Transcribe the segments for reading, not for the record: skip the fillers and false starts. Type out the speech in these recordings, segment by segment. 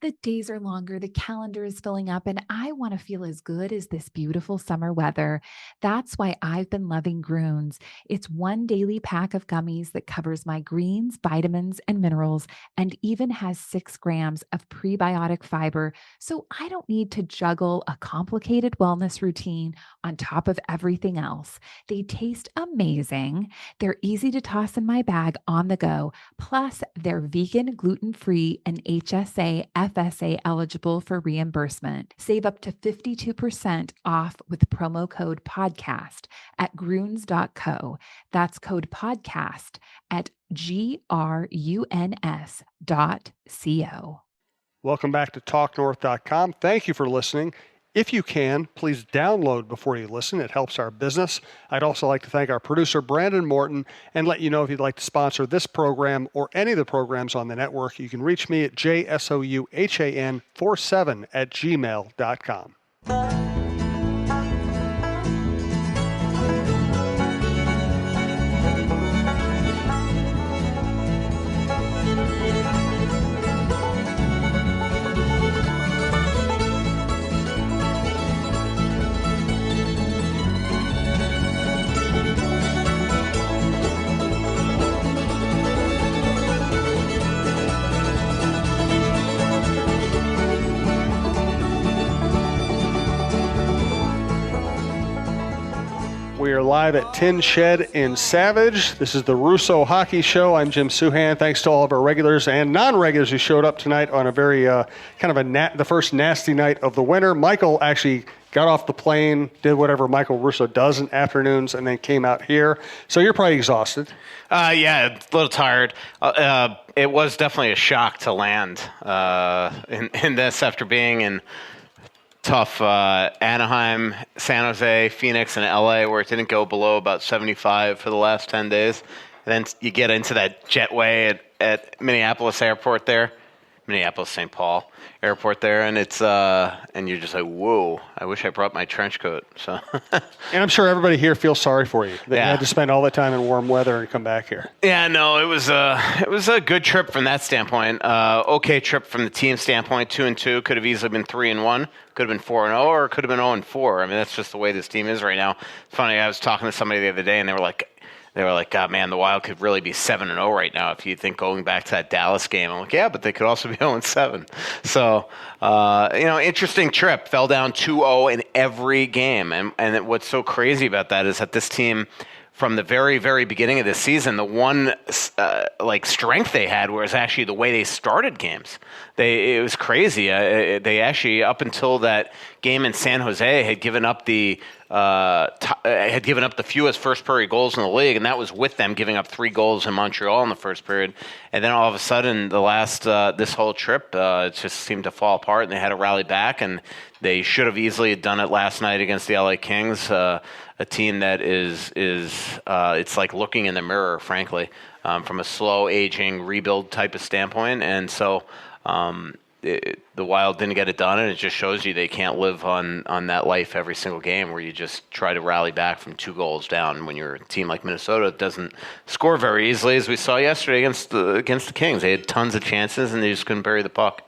The days are longer, the calendar is filling up, and I want to feel as good as this beautiful summer weather. That's why I've been loving Groons. It's one daily pack of gummies that covers my greens, vitamins, and minerals, and even has 6 grams of prebiotic fiber. So I don't need to juggle a complicated wellness routine on top of everything else. They taste amazing. They're easy to toss in my bag on the go. Plus, they're vegan, gluten free, and HSA, FSA eligible for reimbursement. Save up to 52% off with promo code podcast at gruns.co. That's code podcast at gruns.co. Welcome back to TalkNorth.com. Thank you for listening. If you can, please download before you listen. It helps our business. I'd also like to thank our producer, Brandon Morton, and let you know if you'd like to sponsor this program or any of the programs on the network. You can reach me at jsouhan47@gmail.com. We are live at Tin Shed in Savage. This is the Russo-Souhan Show. I'm Jim Souhan. Thanks to all of our regulars and non-regulars who showed up tonight on a very the first nasty night of the winter. Michael actually got off the plane, did whatever Michael Russo does in afternoons, and then came out here. So you're probably exhausted. Yeah, a little tired. It was definitely a shock to land in this after being in tough Anaheim, San Jose, Phoenix, and LA, where it didn't go below about 75 for the last 10 days. And then you get into that jetway at Minneapolis Airport there, Minneapolis-St. Paul Airport there, and it's and you're just like, whoa, I wish I brought my trench coat. So, and I'm sure everybody here feels sorry for you that you had to spend all the time in warm weather and come back here. Yeah, no, it was a good trip from that standpoint. Okay trip from the team standpoint. 2-2 could have easily been 3-1. Could have been 4-0, or it could have been 0-4. I mean, that's just the way this team is right now. It's funny. I was talking to somebody the other day, and they were like, God, man, the Wild could really be 7-0 right now if you think going back to that Dallas game. I'm like, yeah, but they could also be 0-7. So, interesting trip. Fell down 2-0 in every game. And what's so crazy about that is that this team, from the very, very beginning of this season, the one strength they had was actually the way they started games. It was crazy. They actually, up until that game in San Jose, had given up the fewest first period goals in the league, and that was with them giving up 3 goals in Montreal in the first period. And then all of a sudden, the last this whole trip, it just seemed to fall apart, and they had to rally back, and they should have easily done it last night against the LA Kings, a team that is it's like looking in the mirror, frankly, from a slow aging rebuild type of standpoint, and so. The Wild didn't get it done, and it just shows you they can't live on that life every single game where you just try to rally back from 2 goals down when you're a team like Minnesota that doesn't score very easily, as we saw yesterday against the Kings. They had tons of chances, and they just couldn't bury the puck.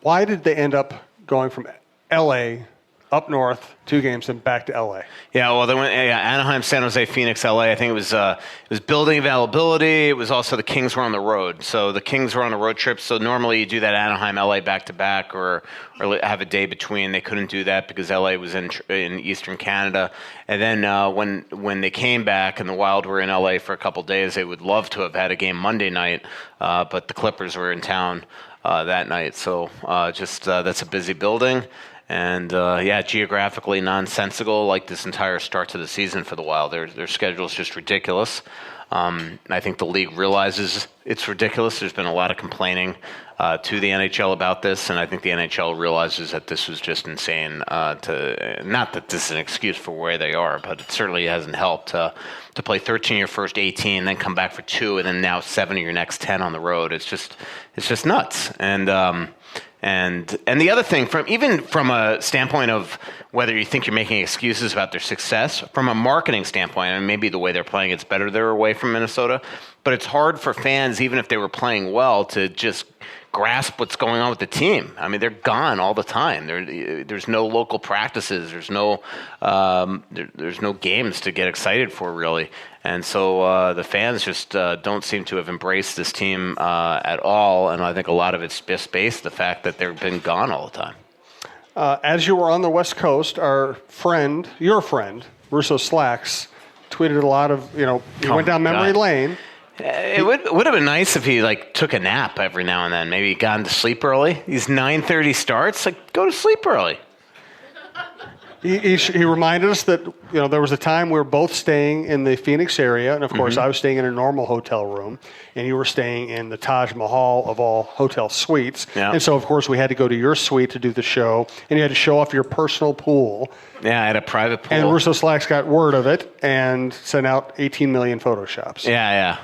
Why did they end up going from L.A. up north 2 games and back to L.A.? Yeah, well, they went Anaheim, San Jose, Phoenix, L.A. I think it was building availability. It was also the Kings were on the road. So the Kings were on a road trip. So normally you do that Anaheim, L.A. back-to-back or have a day between. They couldn't do that because L.A. was in Eastern Canada. And then when they came back and the Wild were in L.A. for a couple days, they would love to have had a game Monday night, but the Clippers were in town that night. So that's a busy building. And, geographically nonsensical, like this entire start to the season for the Wild. Their schedule is just ridiculous. I think the league realizes it's ridiculous. There's been a lot of complaining to the NHL about this, and I think the NHL realizes that this was just insane. Not that this is an excuse for where they are, but it certainly hasn't helped to play 13 your first 18, then come back for 2, and then now 7 of your next 10 on the road. It's just nuts. And the other thing, from a standpoint of whether you think you're making excuses about their success, from a marketing standpoint, and maybe the way they're playing, it's better they're away from Minnesota, but it's hard for fans, even if they were playing well, to just grasp what's going on with the team. I mean, they're gone all the time. There's no local practices. There's no games to get excited for, really. And so the fans just don't seem to have embraced this team at all. And I think a lot of it's just based on the fact that they've been gone all the time. As you were on the West Coast, your friend, Russo Slacks, tweeted a lot of, he went down memory lane. It would have been nice if he took a nap every now and then. Maybe gone to sleep early. These 9:30 starts, go to sleep early. He reminded us that there was a time we were both staying in the Phoenix area, and of course I was staying in a normal hotel room, and you were staying in the Taj Mahal of all hotel suites. Yeah. And so of course we had to go to your suite to do the show, and you had to show off your personal pool. Yeah, I had a private pool. And Russo Slacks got word of it and sent out 18 million Photoshops. Yeah.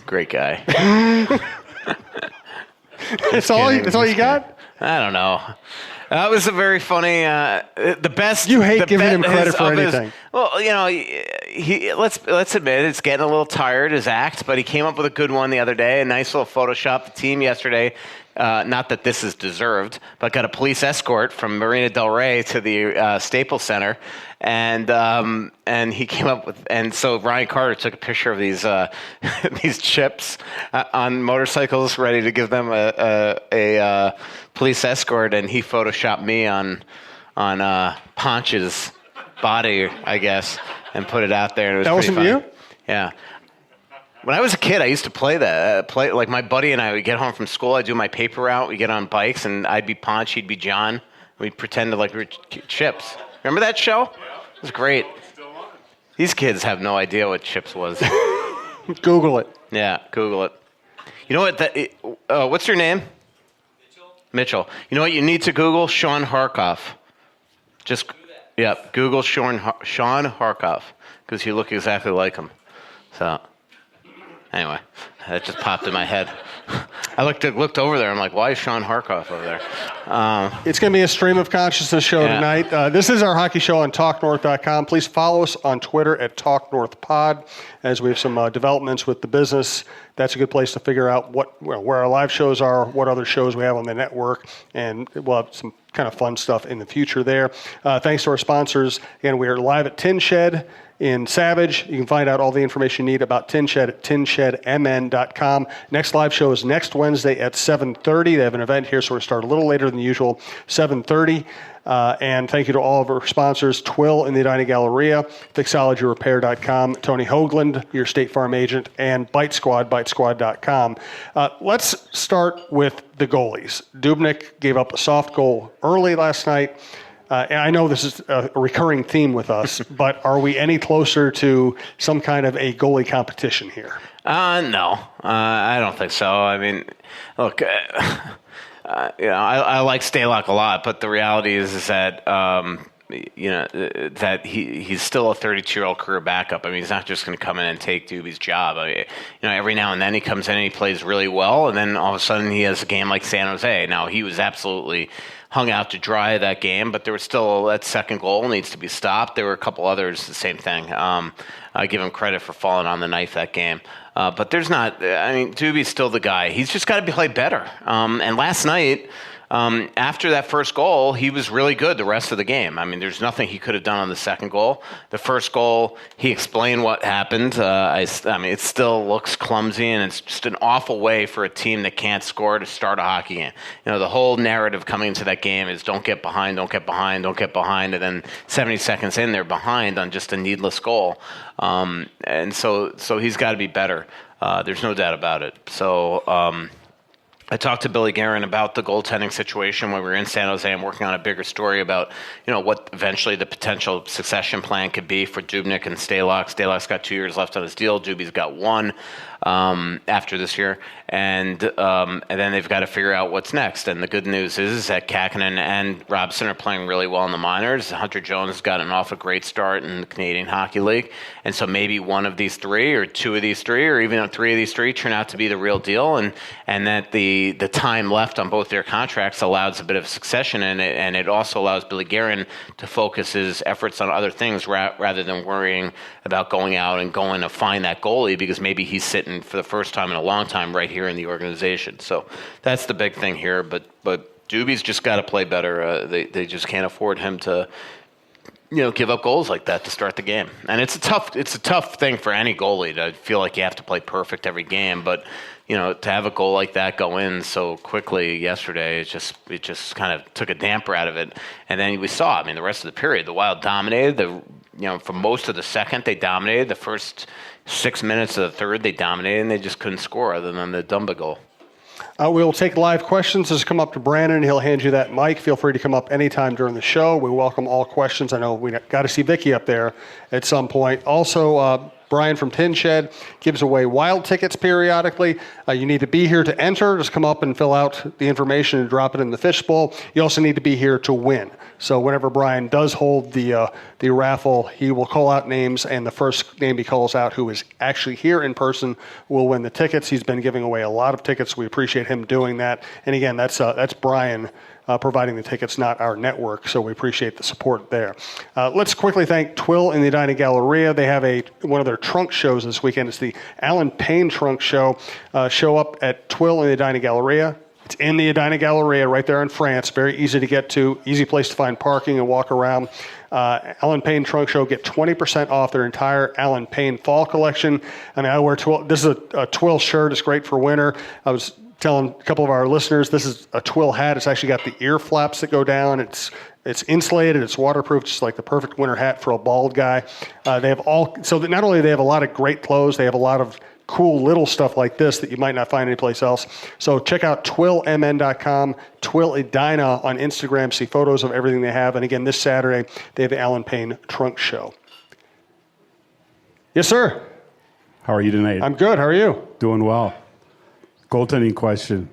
Great guy. That's all you got? I don't know. That was a very funny. The best. You hate giving him credit for anything. Let's admit it's getting a little tired, his act, but he came up with a good one the other day. A nice little Photoshop. The team yesterday. Not that this is deserved, but got a police escort from Marina Del Rey to the Staples Center, and he came up with. And so Ryan Carter took a picture of these these chips on motorcycles, ready to give them a police escort, and he photoshopped me on Ponch's body, I guess, and put it out there. And it was that wasn't funny. You? Yeah. When I was a kid, I used to play that. Like my buddy and I would get home from school. I'd do my paper route. We'd get on bikes, and I'd be Ponch, he'd be John. We'd pretend to we were Chips. Remember that show? It was great. These kids have no idea what Chips was. Google it. Yeah, Google it. You know what? What's your name? Mitchell. You know what you need to Google? Sean Harkoff. Just, Google Sean Harkoff, because you look exactly like him. So... Anyway, that just popped in my head. I looked over there. I'm like, why is Sean Harkoff over there? It's going to be a stream of consciousness show tonight. This is our hockey show on TalkNorth.com. Please follow us on Twitter at TalkNorthPod as we have some developments with the business. That's a good place to figure out where our live shows are, what other shows we have on the network, and we'll have some kind of fun stuff in the future there. Thanks to our sponsors. Again, we are live at Tin Shed in Savage. You can find out all the information you need about Tin Shed at tinshedmn.com. Next live show is next Wednesday at 7:30. They have an event here, so we'll start a little later than usual, 7:30. And thank you to all of our sponsors, Twill in the Edina Galleria, Fixologyrepair.com, Tony Hoagland, your State Farm agent, and Bite Squad, bitesquad.com. Let's start with the goalies. Dubnyk gave up a soft goal early last night. And I know this is a recurring theme with us, but are we any closer to some kind of a goalie competition here? No, I don't think so. I mean, look, I like Stalock a lot, but the reality is that that he's still a 32-year-old career backup. I mean, he's not just going to come in and take Doobie's job. I mean, every now and then he comes in and he plays really well, and then all of a sudden he has a game like San Jose. Now, he was absolutely hung out to dry that game, but there was still that second goal needs to be stopped. There were a couple others, the same thing. I give him credit for falling on the knife that game. But there's not, Doobie's still the guy. He's just got to play better. And last night, after that first goal, he was really good the rest of the game. I mean, there's nothing he could have done on the second goal. The first goal, he explained what happened. It still looks clumsy, and it's just an awful way for a team that can't score to start a hockey game. The whole narrative coming into that game is don't get behind, don't get behind, don't get behind, and then 70 seconds in, they're behind on just a needless goal. And so he's got to be better. There's no doubt about it. So I talked to Billy Guerin about the goaltending situation when we were in San Jose. I'm working on a bigger story about, what eventually the potential succession plan could be for Dubnyk and Stalock. Stalock's got 2 years left on his deal. Doobie's got 1 after this year. And then they've got to figure out what's next. And the good news is that Kakkonen and Robson are playing really well in the minors. Hunter Jones has gotten off a great start in the Canadian Hockey League. And so maybe one of these three or two of these three or even 3 of these three turn out to be the real deal. And that the time left on both their contracts allows a bit of succession in it. And it also allows Billy Guerin to focus his efforts on other things rather than worrying about going out and going to find that goalie, because maybe he's sitting starting for the first time in a long time right here in the organization. So that's the big thing here. But Doobie's just got to play better. They just can't afford him to, give up goals like that to start the game. And it's a tough thing for any goalie to feel like you have to play perfect every game. But to have a goal like that go in so quickly yesterday, it just kind of took a damper out of it. And then we saw, the rest of the period, the Wild dominated. For most of the second, they dominated. The first 6 minutes of the third, they dominated, and they just couldn't score other than the Dumba goal. We'll take live questions. Just come up to Brandon. He'll hand you that mic. Feel free to come up anytime during the show. We welcome all questions. I know we got to see Vicky up there at some point. Also, Brian from Tin Shed gives away Wild tickets periodically. You need to be here to enter. Just come up and fill out the information and drop it in the fishbowl. You also need to be here to win. So whenever Brian does hold the raffle, he will call out names, and the first name he calls out who is actually here in person will win the tickets. He's been giving away a lot of tickets. We appreciate him doing that. And again, that's Brian providing the tickets, not our network, so we appreciate the support there. Let's quickly thank Twill in the Edina Galleria. They have one of their trunk shows this weekend. It's the Alan Payne Trunk Show. Show up at Twill in the Edina Galleria. It's in the Edina Galleria right there in France. Very easy to get to, easy place to find parking and walk around. Alan Payne Trunk Show, get 20% off their entire Alan Payne fall collection. I wear Twill. This is a Twill shirt. It's great for winter. I was telling a couple of our listeners, this is a Twill hat. It's actually got the ear flaps that go down. It's insulated. It's waterproof, just like the perfect winter hat for a bald guy. They have so that not only they have a lot of great clothes, they have a lot of cool little stuff like this that you might not find anyplace else. So check out twillmn.com, Twill Edina on Instagram. See photos of everything they have. And again, this Saturday, they have the Alan Payne Trunk Show. Yes, sir. How are you tonight? I'm good. How are you? Doing well. Goaltending question.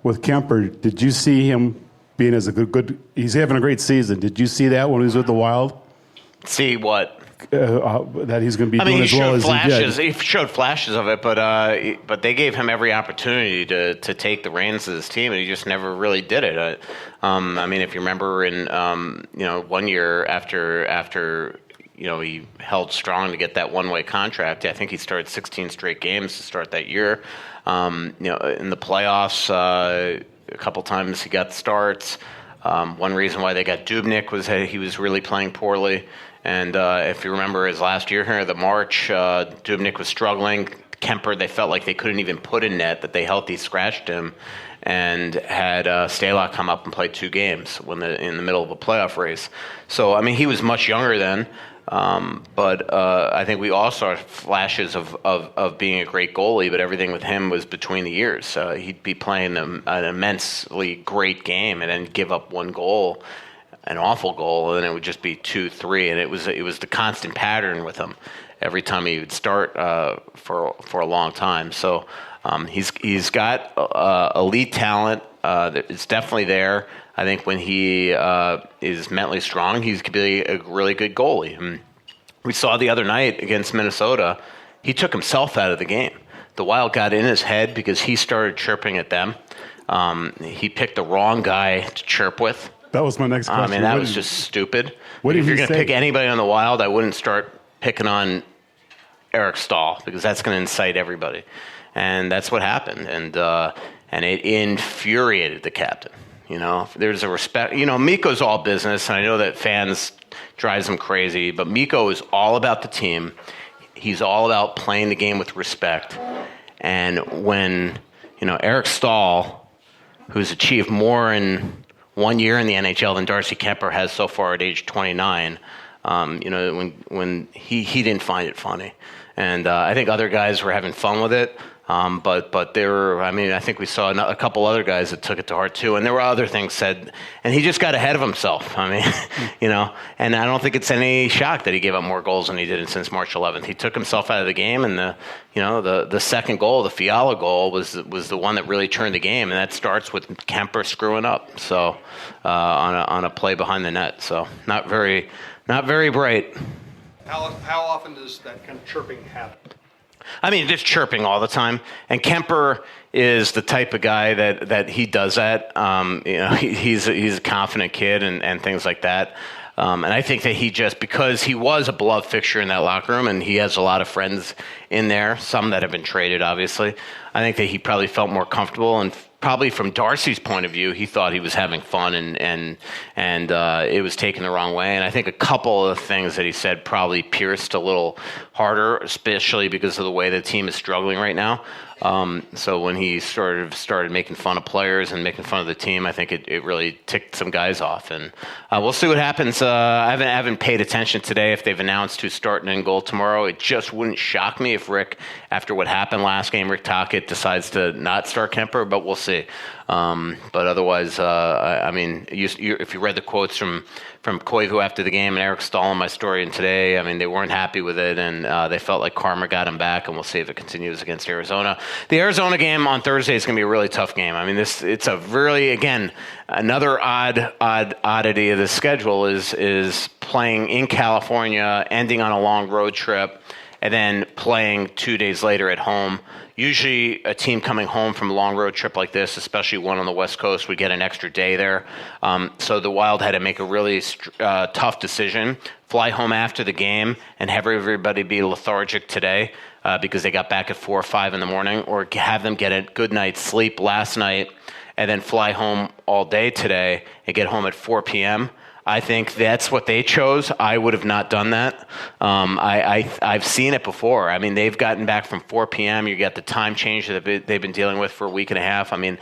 With Kemper, did you see him being as a good? He's having a great season. Did you see that when he was with the Wild? See what? That he's going to be doing as well as he did. He showed flashes of it, but they gave him every opportunity to take the reins of this team, and he just never really did it. If you remember in 1 year after he held strong to get that one-way contract. I think he started 16 straight games to start that year. In the playoffs, a couple times he got starts. One reason why they got Dubnyk was that he was really playing poorly. And if you remember his last year here, the March, Dubnyk was struggling. Kemper, they felt like they couldn't even put in net, that they healthy scratched him, and had Stalock come up and play 2 games in the middle of a playoff race. So, he was much younger then. But I think we all saw flashes of being a great goalie, but everything with him was between the years. He'd be playing an immensely great game and then give up one goal, an awful goal, and then it would just be 2-3. And it was the constant pattern with him every time he would start for a long time. So he's got elite talent. It's definitely there. I think when he is mentally strong, he could be a really good goalie. And we saw the other night against Minnesota, he took himself out of the game. The Wild got in his head because he started chirping at them. He picked the wrong guy to chirp with. That was my next question. That was just stupid. What did if you're going to pick say? anybody on the Wild, I wouldn't start picking on Eric Stahl because that's going to incite everybody. And that's what happened. And it infuriated the captain. There's a respect. Mikko's all business, and I know that fans drives him crazy, but Mikko is all about the team. He's all about playing the game with respect. And when, Eric Stahl, who's achieved more in 1 year in the NHL than Darcy Kemper has so far at age 29, when he didn't find it funny. And I think other guys were having fun with it. But there were, I think we saw a couple other guys that took it to heart too, and there were other things said, and he just got ahead of himself. And I don't think it's any shock that he gave up more goals than he did since March 11th. He took himself out of the game, and the second goal, the Fiala goal, was the one that really turned the game, and that starts with Kemper screwing up. So on a play behind the net, so not very bright. How often does that kind of chirping happen? Just chirping all the time. And Kemper is the type of guy that he does that. He's a confident kid and things like that. And I think that he just, because he was a beloved fixture in that locker room and he has a lot of friends in there, some that have been traded, obviously, I think that he probably felt more comfortable, and probably from Darcy's point of view, he thought he was having fun and it was taken the wrong way. And I think a couple of things that he said probably pierced a little harder, especially because of the way the team is struggling right now. So when he started making fun of players and making fun of the team, I think it really ticked some guys off. And we'll see what happens. I haven't paid attention today if they've announced who's starting in goal tomorrow. It just wouldn't shock me if Rick, after what happened last game, Rick Tocchet decides to not start Kemper, but we'll see. But otherwise, I mean, if you read the quotes from Koivu after the game and Eric Stahl in my story and today, I mean, they weren't happy with it, and they felt like karma got him back, and we'll see if it continues against Arizona. The Arizona game on Thursday is going to be a really tough game. I mean, it's a really, again, another oddity of the schedule is playing in California, ending on a long road trip, and then playing 2 days later at home. Usually a team coming home from a long road trip like this, especially one on the West Coast, would get an extra day there. So the Wild had to make a really tough decision, fly home after the game and have everybody be lethargic today because they got back at 4 or 5 in the morning, or have them get a good night's sleep last night and then fly home all day today and get home at 4 p.m. I think that's what they chose. I would have not done that. I've seen it before. I mean, they've gotten back from 4 p.m. You got the time change that they've been dealing with for a week and a half. I mean,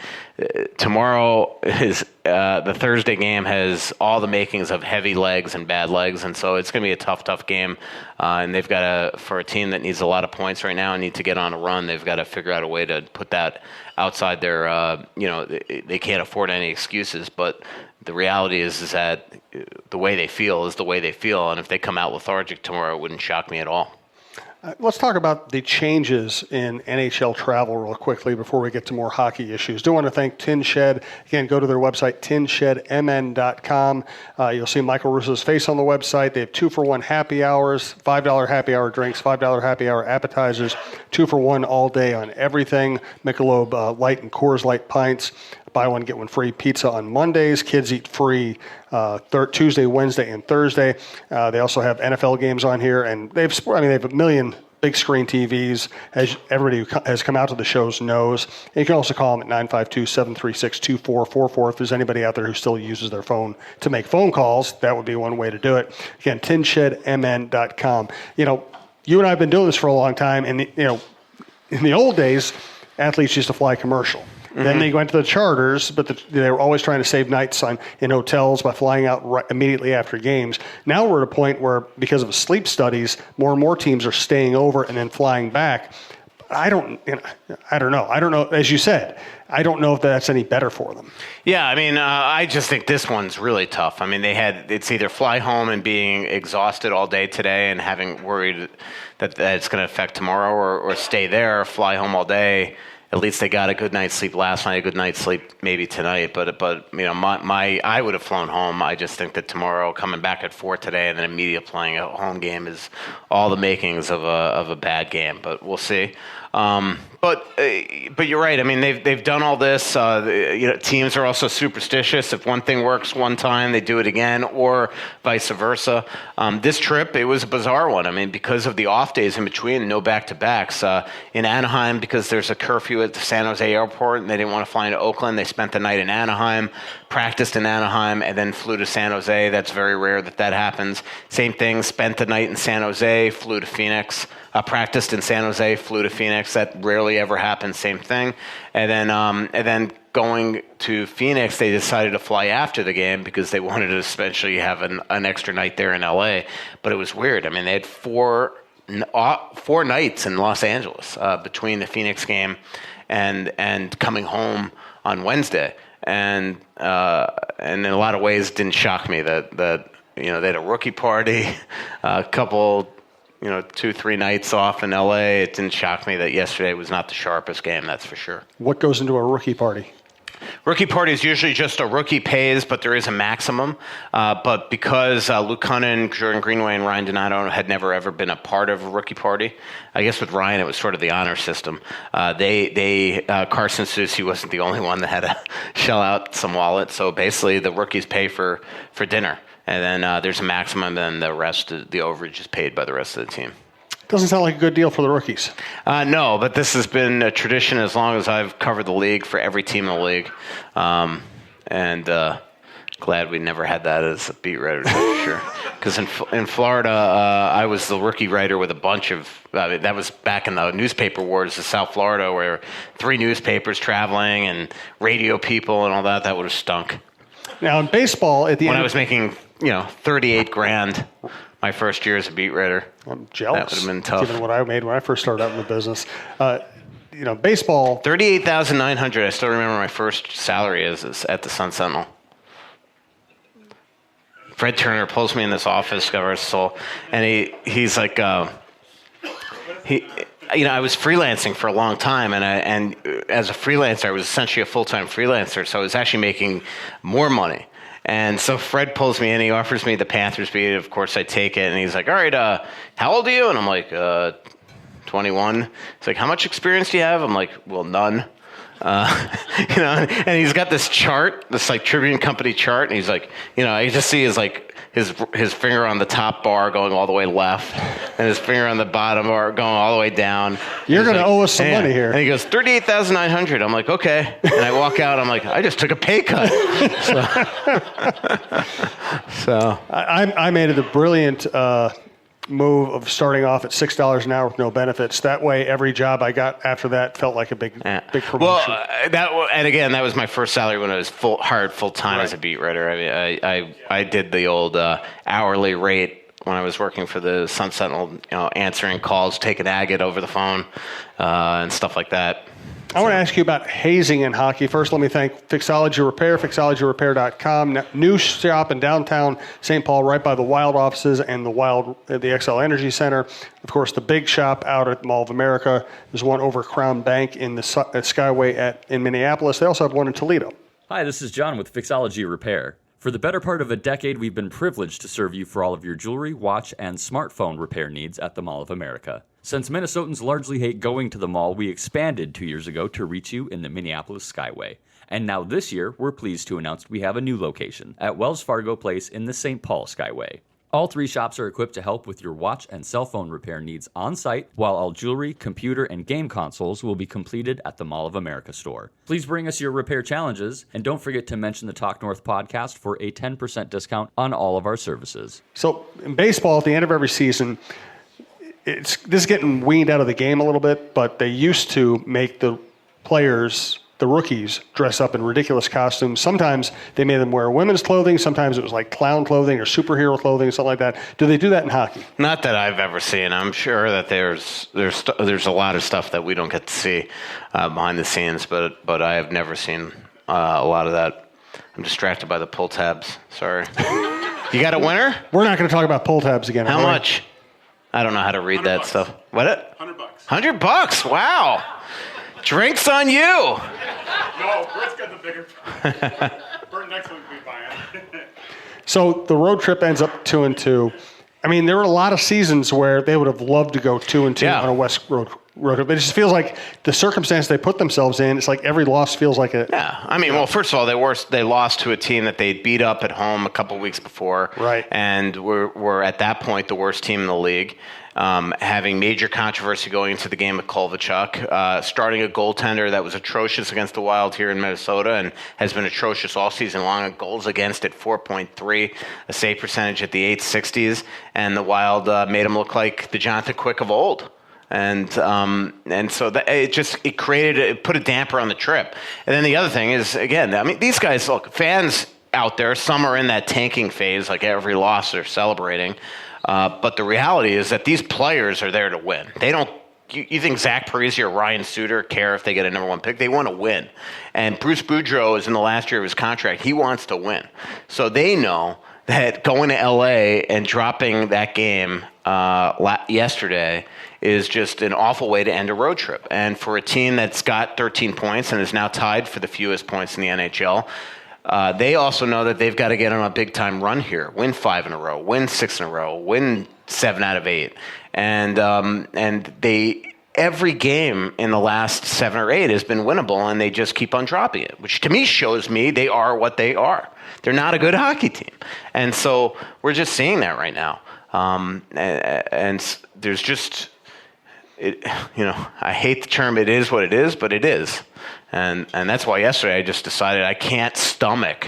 tomorrow is the Thursday game has all the makings of heavy legs and bad legs, and so it's going to be a tough game. And they've got to, for a team that needs a lot of points right now and need to get on a run, they've got to figure out a way to put that outside their. They can't afford any excuses, but the reality is that the way they feel is the way they feel, and if they come out lethargic tomorrow, it wouldn't shock me at all. Let's talk about the changes in NHL travel real quickly before we get to more hockey issues. Do want to thank Tin Shed. Again, go to their website, tinshedmn.com. You'll see Michael Russo's face on the website. They have 2-for-1 happy hours, $5 happy hour drinks, $5 happy hour appetizers, 2-for-1 all day on everything. Michelob Light and Coors Light pints. Buy one, get one free pizza on Mondays. Kids eat free Tuesday, Wednesday, and Thursday. They also have NFL games on here, and they have a million big screen TVs, as everybody who has come out to the shows knows. And you can also call them at 952-736-2444. If there's anybody out there who still uses their phone to make phone calls, that would be one way to do it. Again, tinshedmn.com. You and I have been doing this for a long time, and in the old days, athletes used to fly commercial. Mm-hmm. Then they went to the charters, but they were always trying to save nights in hotels by flying out immediately after games. Now we're at a point where, because of sleep studies, more and more teams are staying over and then flying back. I don't know. I don't know. As you said, I don't know if that's any better for them. Yeah, I mean, I just think this one's really tough. I mean, it's either fly home and being exhausted all day today and having worried that it's going to affect tomorrow, or stay there, fly home all day. At least they got a good night's sleep last night, a good night's sleep maybe tonight. But I would have flown home. I just think that tomorrow, coming back at 4 today and then immediately playing a home game is all the makings of a bad game. But we'll see. But you're right. I mean, they've done all this. Teams are also superstitious. If one thing works one time, they do it again, or vice versa. This trip, it was a bizarre one. I mean, because of the off days in between, no back-to-backs. In Anaheim, because there's a curfew at the San Jose airport, and they didn't want to fly into Oakland, they spent the night in Anaheim, practiced in Anaheim, and then flew to San Jose. That's very rare that happens. Same thing, spent the night in San Jose, flew to Phoenix. Practiced in San Jose, flew to Phoenix. That rarely ever happens. Same thing. And then going to Phoenix, they decided to fly after the game because they wanted to especially have an extra night there in LA. But it was weird. I mean, they had four nights in Los Angeles between the Phoenix game and coming home on Wednesday. And in a lot of ways, it didn't shock me that they had a rookie party, a couple 2-3 nights off in LA. It didn't shock me that yesterday was not the sharpest game, that's for sure. What goes into a rookie party? Rookie party is usually just a rookie pays, but there is a maximum. But because Luke Cunnin, Jordan Greenway, and Ryan Donato had never ever been a part of a rookie party, I guess with Ryan it was sort of the honor system. Carson Soucy wasn't the only one that had to shell out some wallet. So basically the rookies pay for dinner. and then there's a maximum, and the rest, the overage is paid by the rest of the team. Doesn't sound like a good deal for the rookies. No, but this has been a tradition as long as I've covered the league for every team in the league. Glad we never had that as a beat writer, for sure. Because in Florida, I was the rookie writer with a bunch of, that was back in the newspaper wars of South Florida, where 3 newspapers traveling and radio people and all that. That would have stunk. Now in baseball, at the when end, I was making, $38,000 my first year as a beat writer. I'm jealous. That would have been tough. Given what I made when I first started out in the business. Baseball. $38,900. I still remember my first salary is at the Sun Sentinel. Fred Turner pulls me in this office, and he's like, I was freelancing for a long time, and as a freelancer, I was essentially a full-time freelancer, so I was actually making more money. And so Fred pulls me in, he offers me the Panthers beat. Of course, I take it, and he's like, all right, how old are you? And I'm like, 21. He's like, how much experience do you have? I'm like, well, none. And he's got this chart, this like Tribune Company chart, and he's like, I just see his finger on the top bar going all the way left, and his finger on the bottom bar going all the way down. You're going to owe us some money here. And he goes, $38,900. I'm like, okay. And I walk out. I'm like, I just took a pay cut. So I made it a brilliant move of starting off at $6 an hour with no benefits. That way, every job I got after that felt like a big promotion. Well, that was my first salary when I was hired full time as a beat writer. I mean, I did the old hourly rate when I was working for the Sun Sentinel, answering calls, taking agate over the phone, and stuff like that. I want to ask you about hazing in hockey. First, let me thank Fixology Repair, fixologyrepair.com. New shop in downtown St. Paul, right by the Wild offices and the XL Energy Center. Of course, the big shop out at Mall of America. There's one over Crown Bank at Skyway in Minneapolis. They also have one in Toledo. Hi, this is John with Fixology Repair. For the better part of a decade, we've been privileged to serve you for all of your jewelry, watch, and smartphone repair needs at the Mall of America. Since Minnesotans largely hate going to the mall, we expanded 2 years ago to reach you in the Minneapolis Skyway. And now this year, we're pleased to announce we have a new location at Wells Fargo Place in the St. Paul Skyway. All 3 shops are equipped to help with your watch and cell phone repair needs on site, while all jewelry, computer, and game consoles will be completed at the Mall of America store. Please bring us your repair challenges, and don't forget to mention the Talk North podcast for a 10% discount on all of our services. So in baseball, at the end of every season, this is getting weaned out of the game a little bit, but they used to make the players, the rookies, dress up in ridiculous costumes. Sometimes they made them wear women's clothing. Sometimes it was like clown clothing or superhero clothing, something like that. Do they do that in hockey? Not that I've ever seen. I'm sure that there's a lot of stuff that we don't get to see behind the scenes, but I have never seen a lot of that. I'm distracted by the pull tabs. Sorry. You got a winner? We're not going to talk about pull tabs again. How much? I don't know how to read that bucks. stuff. What? $100. $100? Wow. Drinks on you. No, Bert's got the bigger. Bert next one will be buying. So the road trip ends up 2-2. I mean, there were a lot of seasons where they would have loved to go 2-2 on a West road trip. It just feels like the circumstance they put themselves in, it's like every loss feels like a... Yeah. I mean, well, first of all, they lost to a team that they'd beat up at home a couple weeks before. Right. And were at that point the worst team in the league. Having major controversy going into the game with Kovalchuk, starting a goaltender that was atrocious against the Wild here in Minnesota and has been atrocious all season long. Goals against at 4.3, a save percentage at the 860s, and the Wild made him look like the Jonathan Quick of old. And so it put a damper on the trip. And then the other thing is, again, I mean, these guys, look, fans out there, some are in that tanking phase, like every loss they're celebrating. But the reality is that these players are there to win. They don't. You think Zach Parise or Ryan Suter care if they get a number 1 pick? They want to win. And Bruce Boudreau is in the last year of his contract. He wants to win. So they know that going to L.A. and dropping that game yesterday is just an awful way to end a road trip. And for a team that's got 13 points and is now tied for the fewest points in the NHL, they also know that they've got to get on a big-time run here, win 5 in a row, win 6 in a row, win 7 out of 8. And every game in the last 7 or 8 has been winnable, and they just keep on dropping it, which to me shows me they are what they are. They're not a good hockey team. And so we're just seeing that right now. And there's just, I hate the term it is what it is, but it is. And that's why yesterday I just decided I can't stomach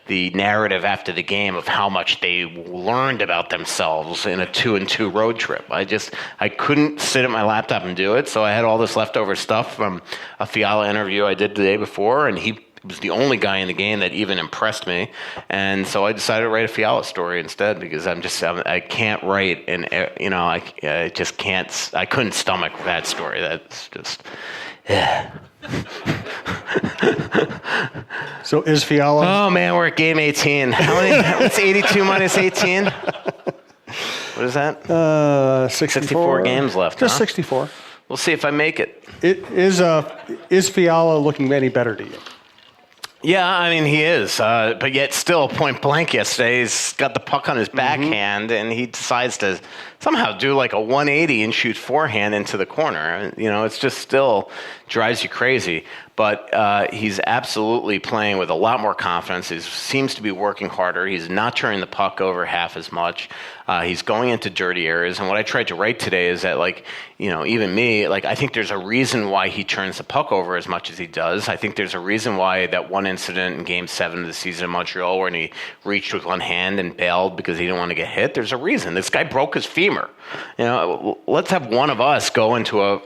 the narrative after the game of how much they learned about themselves in a 2-2 road trip. I couldn't sit at my laptop and do it, so I had all this leftover stuff from a Fiala interview I did the day before, and he was the only guy in the game that even impressed me. And so I decided to write a Fiala story instead, because I can't write, and I just can't. I couldn't stomach that story. That's just, yeah. So is Fiala? Oh man, we're at game 18. How many? What's 82 minus 18? What is that? 64 games left. Just huh? 64. We'll see if I make it. Is Fiala looking any better to you? Yeah, I mean, he is. But yet still, point blank yesterday, he's got the puck on his backhand, and he decides to somehow do like a 180 and shoot forehand into the corner. It's just still drives you crazy. But he's absolutely playing with a lot more confidence. He seems to be working harder. He's not turning the puck over half as much. He's going into dirty areas. And what I tried to write today is that, even me, I think there's a reason why he turns the puck over as much as he does. I think there's a reason why that one incident in Game 7 of the season in Montreal, when he reached with one hand and bailed because he didn't want to get hit, there's a reason. This guy broke his femur. Let's have one of us go into a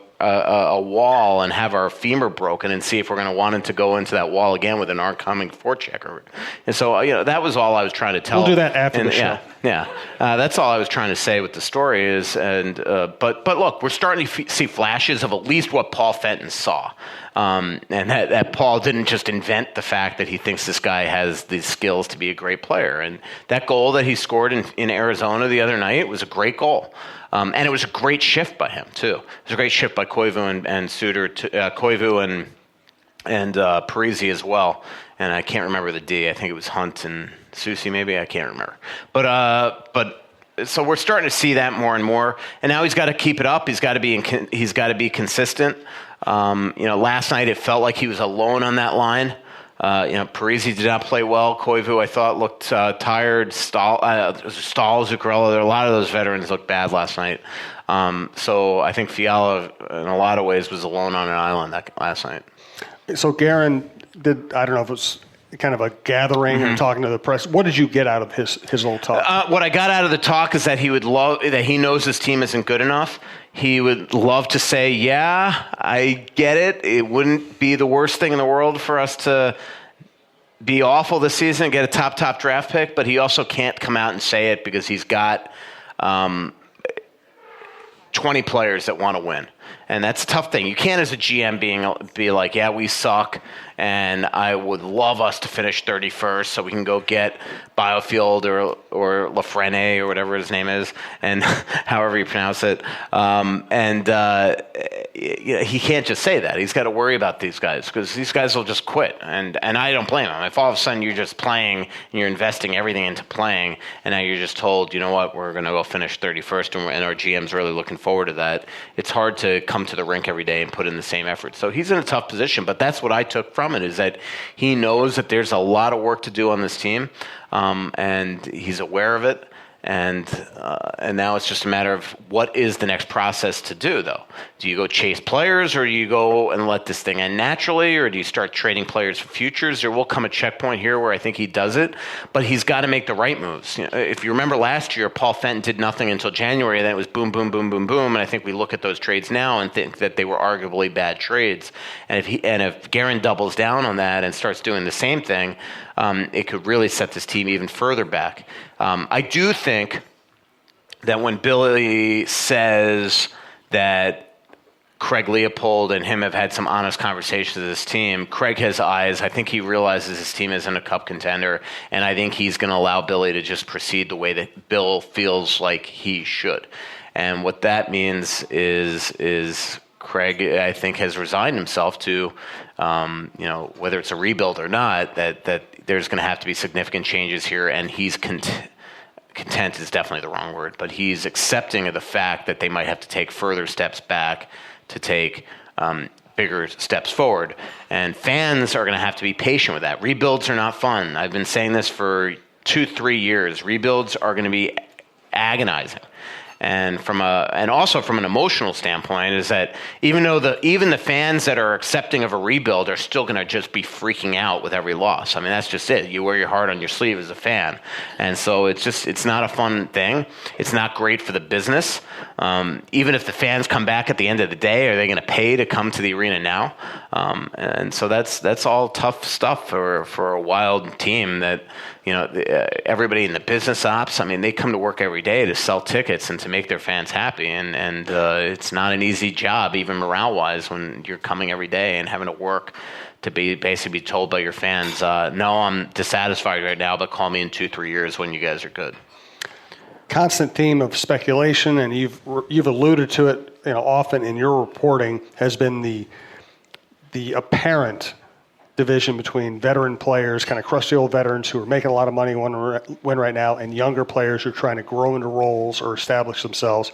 wall and have our femur broken and see if we're going to want him to go into that wall again with an oncoming forecheck. And so, that was all I was trying to tell. We'll do that after the show. Yeah. That's all I was trying to say with the story is, but look, we're starting to see flashes of at least what Paul Fenton saw. And that Paul didn't just invent the fact that he thinks this guy has the skills to be a great player. And that goal that he scored in Arizona the other night was a great goal. And it was a great shift by him, too. It was a great shift by Koivu and Suter, Koivu and Parisi as well. And I can't remember the D. I think it was Hunt and Susi, maybe. I can't remember. But so we're starting to see that more and more. And now he's got to keep it up. He's got to be consistent. Last night it felt like he was alone on that line. Parisi did not play well. Koivu, I thought, looked tired. Stahl, Zuccarello, a lot of those veterans looked bad last night. So I think Fiala, in a lot of ways, was alone on an island last night. So Guerin did, I don't know if it was kind of a gathering and talking to the press. What did you get out of his little talk? What I got out of the talk is that he knows his team isn't good enough. He would love to say, yeah, I get it. It wouldn't be the worst thing in the world for us to be awful this season and get a top draft pick, but he also can't come out and say it because he's got 20 players that want to win. And that's a tough thing. You can't, as a GM, be like, yeah, we suck, and I would love us to finish 31st so we can go get Biofield or Lafreniere or whatever his name is, and however you pronounce it. He can't just say that. He's got to worry about these guys because these guys will just quit. And I don't blame him. If all of a sudden you're just playing and you're investing everything into playing, and now you're just told, you know what, we're going to go finish 31st, and our GM's really looking forward to that, it's hard to come to the rink every day and put in the same effort. So he's in a tough position, but that's what I took from it, is that he knows that there's a lot of work to do on this team, and he's aware of it. And now it's just a matter of what is the next process to do, though. Do you go chase players, or do you go and let this thing end naturally, or do you start trading players for futures? There will come a checkpoint here where I think he does it, but he's got to make the right moves. If you remember last year, Paul Fenton did nothing until January, then it was boom, boom, boom, boom, boom, and I think we look at those trades now and think that they were arguably bad trades. And if Guerin doubles down on that and starts doing the same thing, it could really set this team even further back. I do think that when Billy says that Craig Leopold and him have had some honest conversations with his team, Craig has eyes. I think he realizes his team isn't a cup contender, and I think he's going to allow Billy to just proceed the way that Bill feels like he should. And what that means is Craig, I think, has resigned himself to, whether it's a rebuild or not, that there's going to have to be significant changes here, and he's content is definitely the wrong word, but he's accepting of the fact that they might have to take further steps back to take bigger steps forward. And fans are going to have to be patient with that. Rebuilds are not fun. I've been saying this for 2-3 years. Rebuilds are going to be agonizing. And also from an emotional standpoint, is that even the fans that are accepting of a rebuild are still going to just be freaking out with every loss. I mean, that's just it. You wear your heart on your sleeve as a fan, and so it's not a fun thing. It's not great for the business. Even if the fans come back at the end of the day, are they going to pay to come to the arena now? And so that's all tough stuff for a Wild team that. Everybody in the business ops, I mean, they come to work every day to sell tickets and to make their fans happy. And it's not an easy job, even morale-wise, when you're coming every day and having to work to basically be told by your fans, no, I'm dissatisfied right now, but call me in 2-3 years when you guys are good. Constant theme of speculation, and you've alluded to it often in your reporting, has been the apparent division between veteran players, kind of crusty old veterans who are making a lot of money win right now, and younger players who are trying to grow into roles or establish themselves.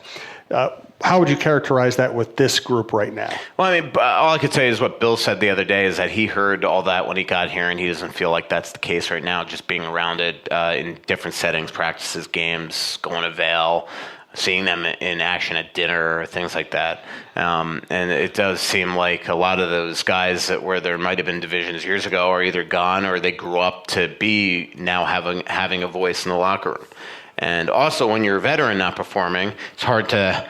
How would you characterize that with this group right now? Well, I mean, all I could say is what Bill said the other day is that he heard all that when he got here, and he doesn't feel like that's the case right now, just being around it in different settings, practices, games, going to Vail, seeing them in action at dinner, things like that. And it does seem like a lot of those guys where there might have been divisions years ago are either gone or they grew up to be now having a voice in the locker room. And also, when you're a veteran not performing, it's hard to,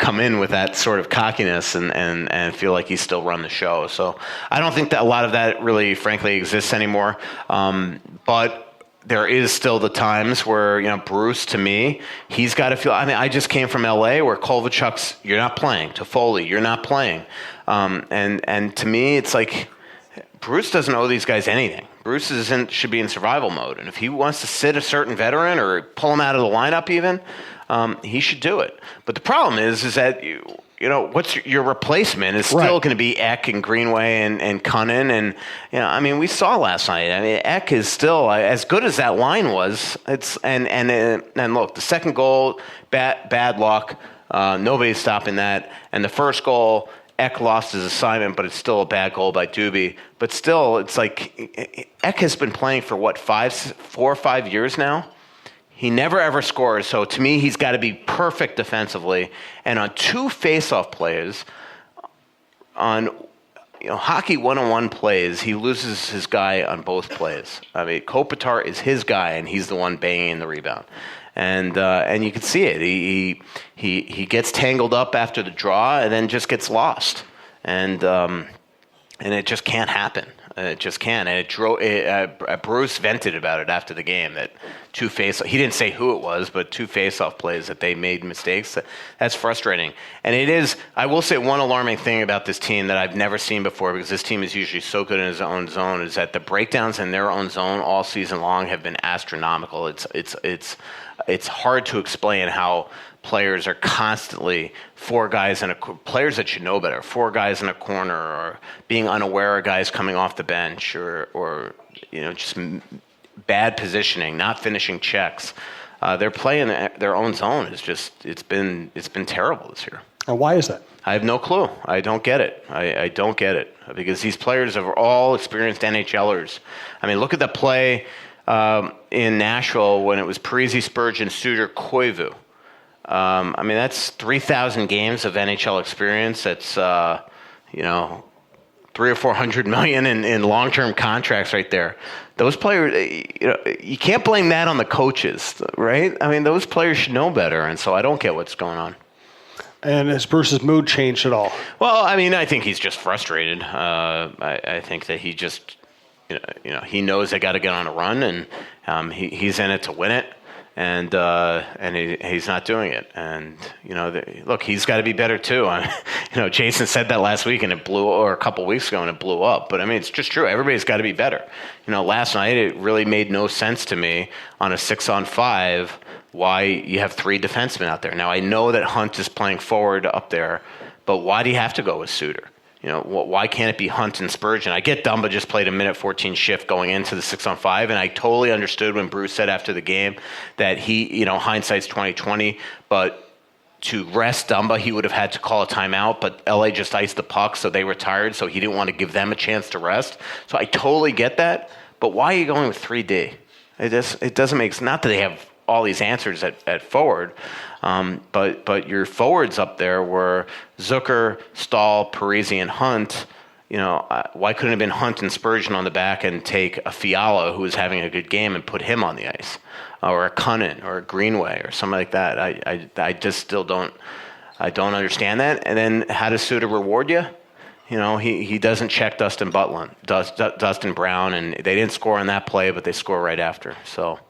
come in with that sort of cockiness and feel like you still run the show. So I don't think that a lot of that really, frankly, exists anymore. But there is still the times where, Bruce, to me, he's got to feel, I mean, I just came from L.A. where Kovalchuk's, you're not playing. Toffoli, you're not playing. And to me, it's like, Bruce doesn't owe these guys anything. Bruce should be in survival mode. And if he wants to sit a certain veteran or pull him out of the lineup even, he should do it. But the problem is that, what's your replacement is still going to be Eck and Greenway and Cunnin. And, I mean, we saw last night. I mean, Eck is still, as good as that line was, and look, the second goal, bad luck. Nobody's stopping that. And the first goal, Eck lost his assignment, but it's still a bad goal by Doobie. But still, it's like Eck has been playing for, 4 or 5 years now? He never, ever scores. So, to me, he's got to be perfect defensively. And on 2 face-off plays, on hockey one-on-one plays, he loses his guy on both plays. I mean, Kopitar is his guy, and he's the one banging the rebound. And you can see it. He gets tangled up after the draw and then just gets lost. And it just can't happen. It just can't. And Bruce vented about it after the game that he didn't say who it was, but 2 face-off plays that they made mistakes. That's frustrating. And it is, I will say one alarming thing about this team that I've never seen before, because this team is usually so good in his own zone, is that the breakdowns in their own zone all season long have been astronomical. It's hard to explain how players are constantly players that should know better, 4 guys in a corner, or being unaware of guys coming off the bench, or just bad positioning, not finishing checks. They're playing their own zone. It's been terrible this year. And why is that? I have no clue. I don't get it. I don't get it, because these players are all experienced NHLers. I mean, look at the play in Nashville when it was Parise, Spurgeon, Suter, Koivu. I mean, that's 3,000 games of NHL experience. That's, $300 or $400 million in long-term contracts right there. Those players, you can't blame that on the coaches, right? I mean, those players should know better, and so I don't get what's going on. And has Bruce's mood changed at all? Well, I mean, I think he's just frustrated. I think that he just, he knows they got to get on a run, and he's in it to win it. And he's not doing it. And, look, he's got to be better too. Jason said that last week, and or a couple weeks ago, and it blew up. But, I mean, it's just true. Everybody's got to be better. Last night it really made no sense to me on a 6-on-5 why you have 3 defensemen out there. Now, I know that Hunt is playing forward up there, but why do you have to go with Suter? Why can't it be Hunt and Spurgeon? I get Dumba just played a minute 14 shift going into the 6-on-5, and I totally understood when Bruce said after the game that he, hindsight's 20/20, but to rest Dumba, he would have had to call a timeout, but LA just iced the puck, so they retired, so he didn't want to give them a chance to rest. So I totally get that, but why are you going with 3D? It doesn't make sense. Not that they have all these answers at forward, but your forwards up there were Zucker, Stahl, Parisi, and Hunt. Why couldn't it have been Hunt and Spurgeon on the back and take a Fiala who was having a good game and put him on the ice, or a Cunnin or a Greenway or something like that? I just still don't understand that. And then how does Suter reward you? He doesn't check Dustin Brown, and they didn't score on that play, but they score right after. So.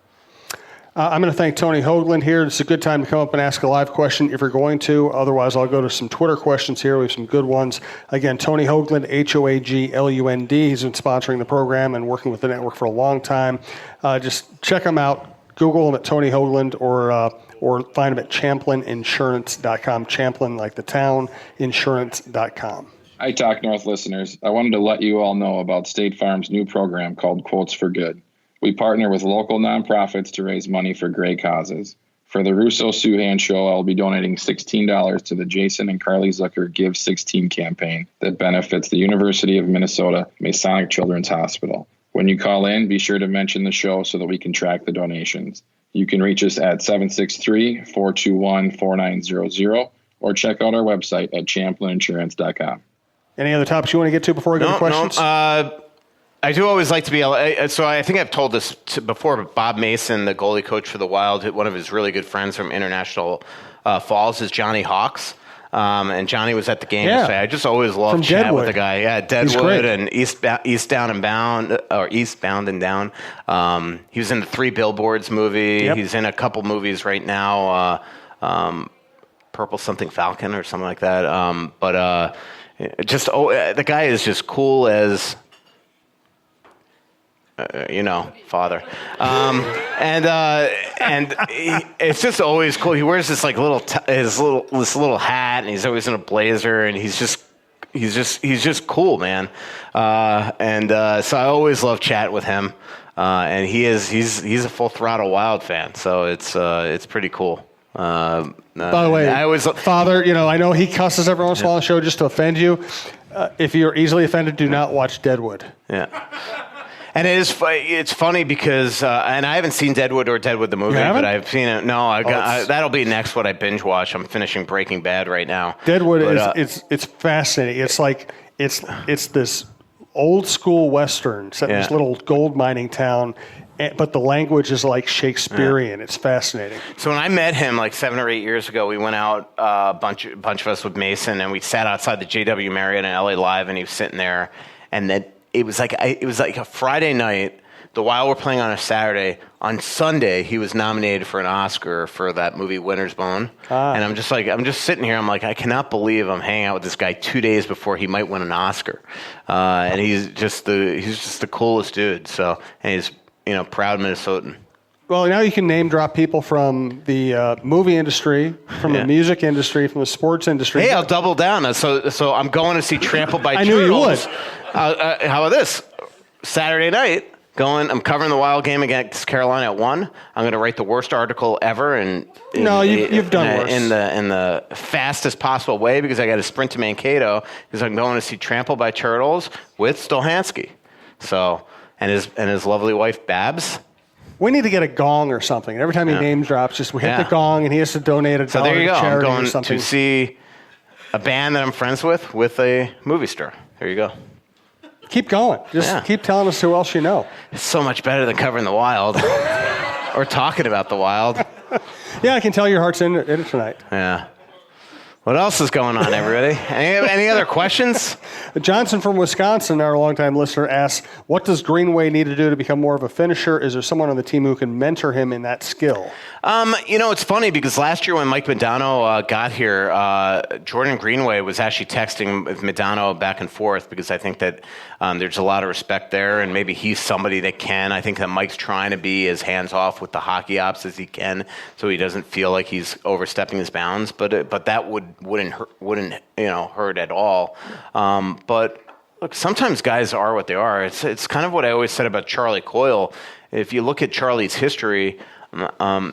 I'm going to thank Tony Hoagland here. It's a good time to come up and ask a live question if you're going to. Otherwise, I'll go to some Twitter questions here. We have some good ones. Again, Tony Hoagland, Hoaglund. He's been sponsoring the program and working with the network for a long time. Just check him out. Google him at Tony Hoagland or find him at ChamplinInsurance.com. Champlin, like the town, insurance.com. Hi, Talk North listeners. I wanted to let you all know about State Farm's new program called Quotes for Good. We partner with local nonprofits to raise money for great causes. For the Russo-Souhan Show, I'll be donating $16 to the Jason and Carly Zucker Give 16 campaign that benefits the University of Minnesota Masonic Children's Hospital. When you call in, be sure to mention the show so that we can track the donations. You can reach us at 763-421-4900 or check out our website at ChamplinInsurance.com. Any other topics you want to get to before we go to questions? I do always like to be so I think I've told this before, but Bob Mason, the goalie coach for the Wild, one of his really good friends from International Falls is Johnny Hawks. And Johnny was at the game yesterday. I just always love chatting with the guy. Yeah, Deadwood and Eastbound and Down. He was in the Three Billboards movie. Yep. He's in a couple movies right now, Purple Something Falcon or something like that. The guy is just cool as... father, it's just always cool. He wears this like this little hat, and he's always in a blazer, and he's just cool, man. So I always love chatting with him, and he's a full throttle Wild fan, so it's pretty cool. By the way, Father, I know he cusses every once in a while on the show just to offend you. If you're easily offended, do not watch Deadwood. Yeah. And it's funny because, and I haven't seen Deadwood or Deadwood the movie, but I've seen it. No, that'll be next what I binge watch. I'm finishing Breaking Bad right now. Deadwood it's fascinating. It's like it's this old school Western set in this little gold mining town, but the language is like Shakespearean. It's fascinating. So when I met him like 7 or 8 years ago, we went out a bunch of us with Mason, and we sat outside the JW Marriott in LA Live, and he was sitting there, and then. It was like a Friday night. The Wild were playing on a Saturday. On Sunday, he was nominated for an Oscar for that movie Winter's Bone. And I'm just sitting here. I'm like, I cannot believe I'm hanging out with this guy 2 days before he might win an Oscar. And he's just the coolest dude. So, and he's proud Minnesotan. Well, now you can name drop people from the movie industry, from the music industry, from the sports industry. Hey, I'll double down. So I'm going to see Trampled by Turtles. I knew you would. How about this? Saturday night, I'm covering the Wild game against Carolina at 1. I'm going to write the worst article ever, you've done worse in the fastest possible way because I got to sprint to Mankato because I'm going to see Trampled by Turtles with Stolhansky. So and his lovely wife Babs. We need to get a gong or something. Every time he name drops, we hit the gong, and he has to donate $1 so there you to go. charity I'm going or something. to see a band that I'm friends with a movie star. There you go. Keep going. Just keep telling us who else you know. It's so much better than covering the Wild or talking about the Wild. Yeah, I can tell your heart's in it tonight. Yeah. What else is going on, everybody? Any other questions? Johnson from Wisconsin, our longtime listener, asks, what does Greenway need to do to become more of a finisher? Is there someone on the team who can mentor him in that skill? It's funny because last year when Mike Modano got here, Jordan Greenway was actually texting with Modano back and forth because I think that there's a lot of respect there, and maybe he's somebody that can. I think that Mike's trying to be as hands-off with the hockey ops as he can so he doesn't feel like he's overstepping his bounds, but that wouldn't hurt at all. But look, sometimes guys are what they are. It's kind of what I always said about Charlie Coyle. If you look at Charlie's history,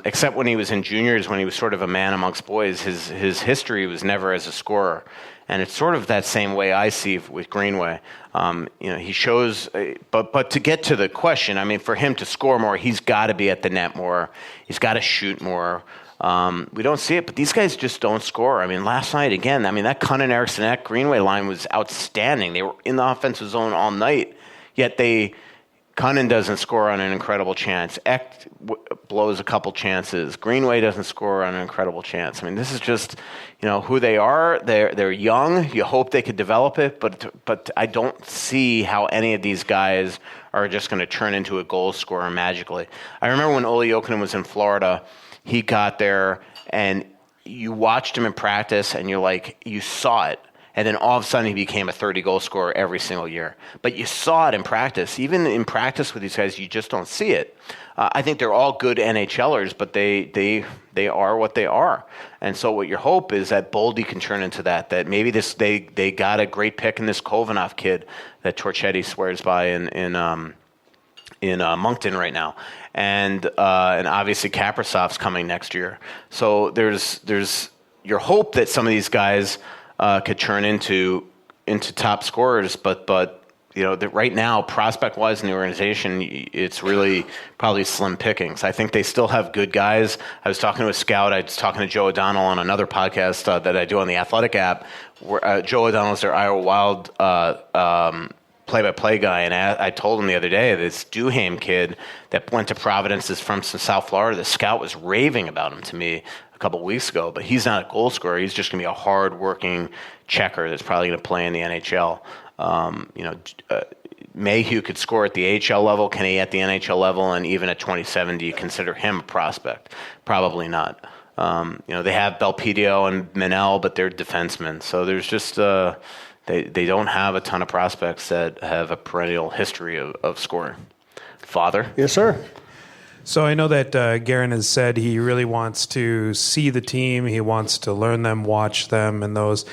Except when he was in juniors, when he was sort of a man amongst boys, his history was never as a scorer. And it's sort of that same way I see with Greenway. He shows, but to get to the question, I mean, for him to score more, he's got to be at the net more. He's got to shoot more. We don't see it, but these guys just don't score. I mean, last night, again, that Cunnin, Eriksson, Greenway line was outstanding. They were in the offensive zone all night, yet Cunnin doesn't score on an incredible chance. Ek blows a couple chances. Greenway doesn't score on an incredible chance. I mean, this is just, who they are. They're young. You hope they could develop it, but I don't see how any of these guys are just going to turn into a goal scorer magically. I remember when Olli Jokinen was in Florida, he got there and you watched him in practice and you saw it. And then all of a sudden he became a 30-goal scorer every single year. But you saw it in practice. Even in practice with these guys, you just don't see it. I think they're all good NHLers, but they are what they are. And so what your hope is that Boldy can turn into that maybe they got a great pick in this Kovanov kid that Torchetti swears by in Moncton right now. And obviously Kaprasov's coming next year. So there's your hope that some of these guys could turn into top scorers, but that right now, prospect-wise in the organization, it's really probably slim pickings. I think they still have good guys. I was talking to a scout. I was talking to Joe O'Donnell on another podcast that I do on the Athletic app. Where, Joe O'Donnell is their Iowa Wild play-by-play guy, and I told him the other day, this Duham kid that went to Providence is from South Florida. The scout was raving about him to me a couple of weeks ago, but he's not a goal scorer. He's just going to be a hard-working checker that's probably going to play in the NHL. Mayhew could score at the AHL level. Can he at the NHL level? And even at 27, do you consider him a prospect? Probably not. They have Belpedio and Manel, but they're defensemen. So there's just they don't have a ton of prospects that have a perennial history of scoring. Father? Yes, sir. So I know that Guerin has said he really wants to see the team. He wants to learn them, watch them, and those.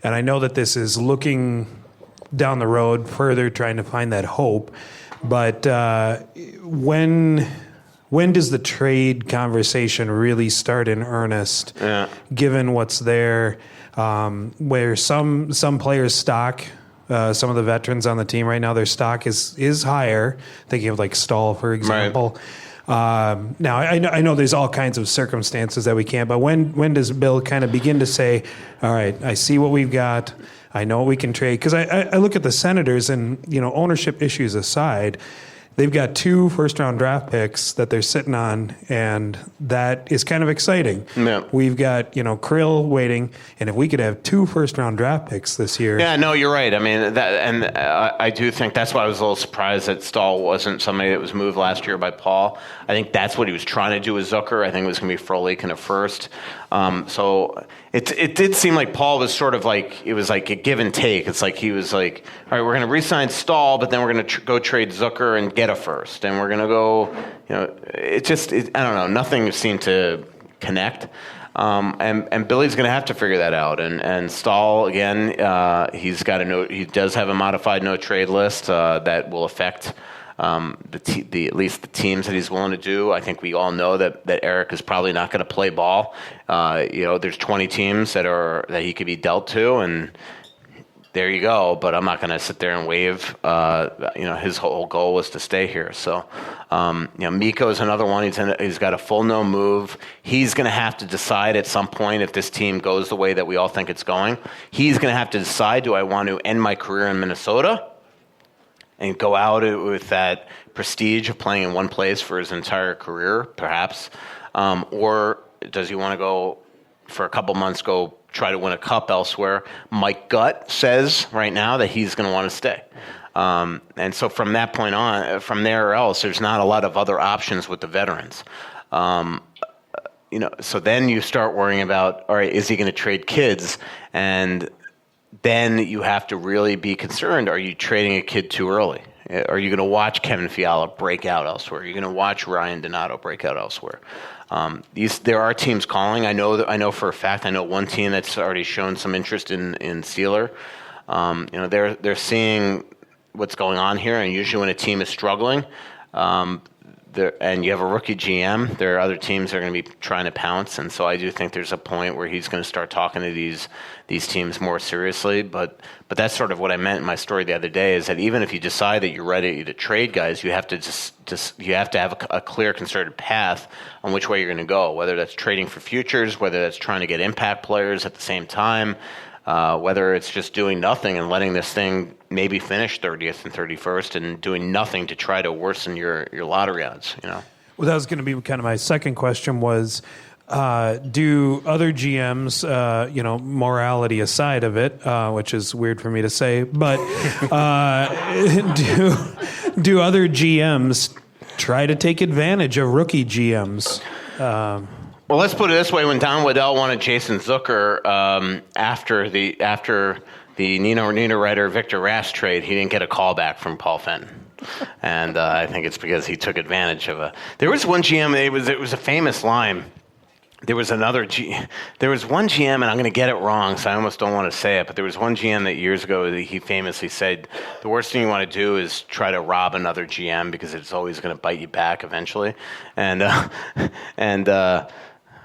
And I know that this is looking down the road further, trying to find that hope. But when does the trade conversation really start in earnest? Yeah. Given what's there, where some players' stock, some of the veterans on the team right now, their stock is higher. Thinking of like Stahl, for example. Right. Now, I know there's all kinds of circumstances that we can't, but when does Bill kind of begin to say, all right, I see what we've got, I know what we can trade? Because I look at the Senators and, ownership issues aside, they've got 2 first-round draft picks that they're sitting on, and that is kind of exciting. Yeah. We've got, Krill waiting, and if we could have 2 first-round draft picks this year. Yeah, no, you're right. I mean, I do think that's why I was a little surprised that Stahl wasn't somebody that was moved last year by Paul. I think that's what he was trying to do with Zucker. I think it was going to be Frolik in a first. So it did seem like Paul was sort of like, it was like a give and take. It's like he was like, all right, we're going to re-sign Stahl, but then we're going to go trade Zucker and get a first. And we're going to go, I don't know, nothing seemed to connect. And Billy's going to have to figure that out. And Stahl, again, he does have a modified no trade list that will affect at least the teams that he's willing to do. I think we all know that Eric is probably not going to play ball. There's 20 teams that he could be dealt to, and there you go. But I'm not going to sit there and wave. His whole goal was to stay here. So, Mikko is another one. He's got a full no move. He's going to have to decide at some point if this team goes the way that we all think it's going. He's going to have to decide: do I want to end my career in Minnesota and go out with that prestige of playing in one place for his entire career, perhaps? Or does he want to go for a couple months, go try to win a cup elsewhere? Mike Gutt says right now that he's going to want to stay. And so from that point on, from there or else, there's not a lot of other options with the veterans. So then you start worrying about, all right, is he going to trade kids? And then you have to really be concerned, are you trading a kid too early? Are you going to watch Kevin Fiala break out elsewhere? Are you going to watch Ryan Donato break out elsewhere? There are teams calling. I know for a fact, I know one team that's already shown some interest in Steeler. They're seeing what's going on here, and usually when a team is struggling, and you have a rookie GM, there are other teams that are going to be trying to pounce, and so I do think there's a point where he's going to start talking to these teams more seriously. But that's sort of what I meant in my story the other day, is that even if you decide that you're ready to trade guys, you have to you have to have a clear, concerted path on which way you're going to go, whether that's trading for futures, whether that's trying to get impact players at the same time, whether it's just doing nothing and letting this thing maybe finish 30th and 31st and doing nothing to try to worsen your lottery odds, Well, that was going to be kind of my second question was, do other GMs, morality aside of it, which is weird for me to say, but do other GMs try to take advantage of rookie GMs? Well, let's put it this way: when Don Waddell wanted Jason Zucker after the Nino Ryder Victor Rask trade, he didn't get a call back from Paul Fenton, and I think it's because he took advantage of a. There was one GM. It was a famous line. There was one GM, and I'm going to get it wrong, so I almost don't want to say it, but there was one GM that years ago that he famously said, the worst thing you want to do is try to rob another GM because it's always going to bite you back eventually. And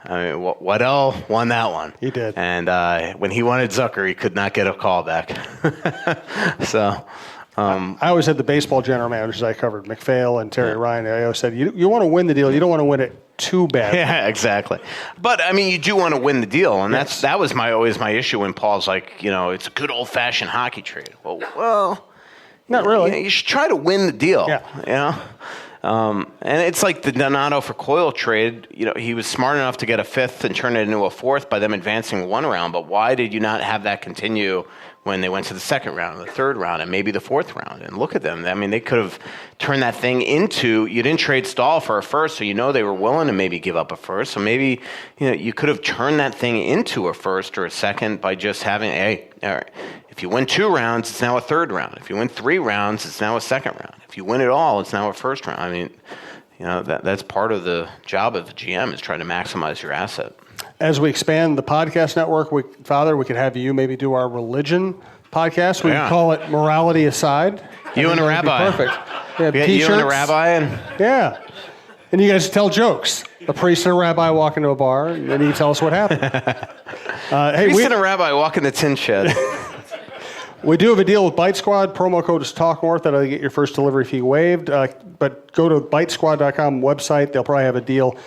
Waddell won that one. He did. And when he wanted Zucker, he could not get a call back. So... I always had the baseball general managers I covered, McPhail and Terry Ryan. I always said, you want to win the deal. You don't want to win it too bad. Yeah, exactly. But, I mean, you do want to win the deal. And that was always my issue when Paul's like, it's a good old-fashioned hockey trade. Well, not really. You should try to win the deal. Yeah. And it's like the Donato for Coyle trade. He was smart enough to get a fifth and turn it into a fourth by them advancing one round. But why did you not have that continue when they went to the second round, the third round, and maybe the fourth round? And look at them. I mean, they could have turned that thing into, you didn't trade Stahl for a first, so they were willing to maybe give up a first. So maybe, you could have turned that thing into a first or a second by just having, hey, all right, if you win 2 rounds, it's now a third round. If you win 3 rounds, it's now a second round. If you win it all, it's now a first round. I mean, that's part of the job of the GM, is trying to maximize your asset. As we expand the podcast network, Father, we could have you maybe do our religion podcast. We could call it Morality Aside. You and a rabbi. Perfect. You and a rabbi. Yeah. And you guys tell jokes. A priest and a rabbi walk into a bar, and then you tell us what happened. Priest and a rabbi walk in the tin shed. We do have a deal with Bite Squad. Promo code is TalkNorth. That'll get your first delivery fee waived. But go to bitesquad.com website. They'll probably have a deal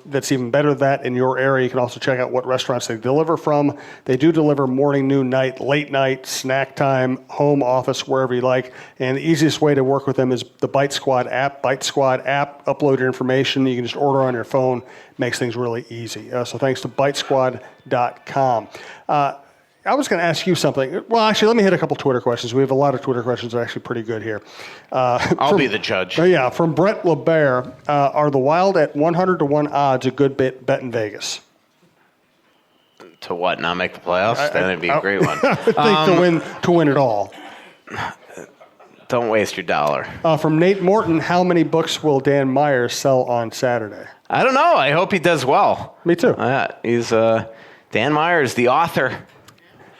that's even better than that in your area. You can also check out what restaurants they deliver from. They do deliver morning, noon, night, late night, snack time, home, office, wherever you like. And the easiest way to work with them is the Bite Squad app. Bite Squad app. Upload your information. You can just order on your phone. Makes things really easy. So thanks to bitesquad.com. I was going to ask you something. Well, actually, let me hit a couple Twitter questions. We have a lot of Twitter questions that are actually pretty good here. I'll be the judge. Yeah, from Brett LeBear. Are the Wild at 100-1 odds a good bet in Vegas? To what? Not make the playoffs? That'd be a great one. I think to win it all. Don't waste your dollar. From Nate Morton, how many books will Dan Myers sell on Saturday? I don't know. I hope he does well. Me too. He's Dan Myers, the author.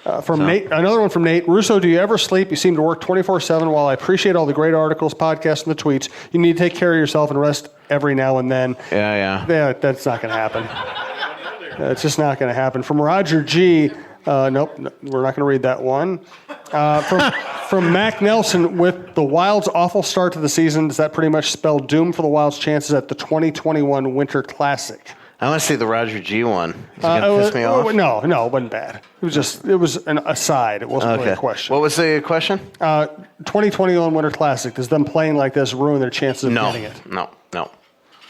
Nate, another one from Nate. Russo, do you ever sleep? You seem to work 24/7. While I appreciate all the great articles, podcasts, and the tweets, you need to take care of yourself and rest every now and then. Yeah, that's not going to happen. It's just not going to happen. From Roger G. Nope, we're not going to read that one. From Mac Nelson, with the Wild's awful start to the season, does that pretty much spell doom for the Wild's chances at the 2021 Winter Classic? I want to see the Roger G one. Is it going to piss me off? No, it wasn't bad. It was an aside. It wasn't really a question. What was the question? 2021 Winter Classic. Does them playing like this ruin their chances of getting it? No.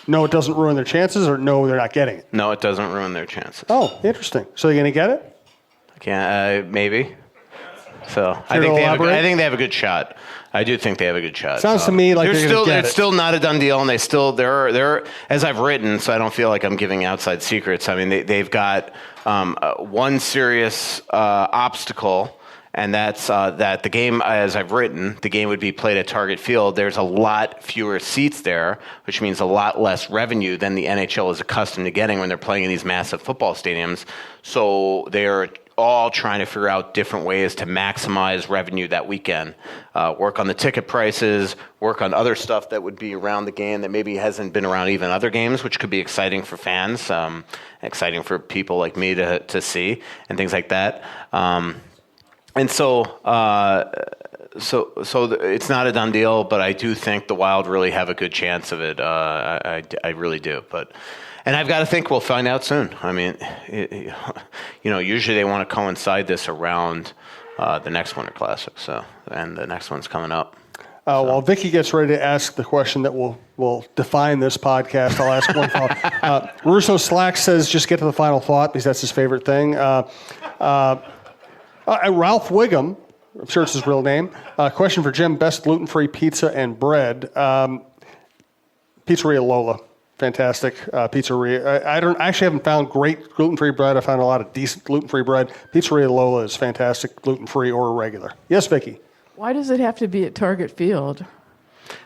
No, it doesn't ruin their chances, or no, they're not getting it? No, it doesn't ruin their chances. Oh, interesting. So you're going to get it? Maybe. So I think they have a good shot. I do think they have a good shot. Sounds to me like it's still not a done deal, and they're as I've written, so I don't feel like I'm giving outside secrets. I mean, they've got one serious obstacle, and that's that the game, as I've written, the game would be played at Target Field. There's a lot fewer seats there, which means a lot less revenue than the NHL is accustomed to getting when they're playing in these massive football stadiums. So they are all trying to figure out different ways to maximize revenue that weekend. Work on the ticket prices, work on other stuff that would be around the game that maybe hasn't been around even other games, which could be exciting for fans, exciting for people like me to see, and things like that. So it's not a done deal, but I do think the Wild really have a good chance of it. I really do. And I've got to think we'll find out soon. I mean, usually they want to coincide this around the next Winter Classic. And the next one's coming up. While Vicky gets ready to ask the question that will define this podcast, I'll ask one follow-up. Russo Slack says, just get to the final thought, because that's his favorite thing. Ralph Wiggum, I'm sure it's his real name. Question for Jim: best gluten-free pizza and bread. Pizzeria Lola, fantastic pizzeria. I actually haven't found great gluten-free bread. I found a lot of decent gluten-free bread. Pizzeria Lola is fantastic, gluten-free or regular. Yes, Vicky. Why does it have to be at Target Field?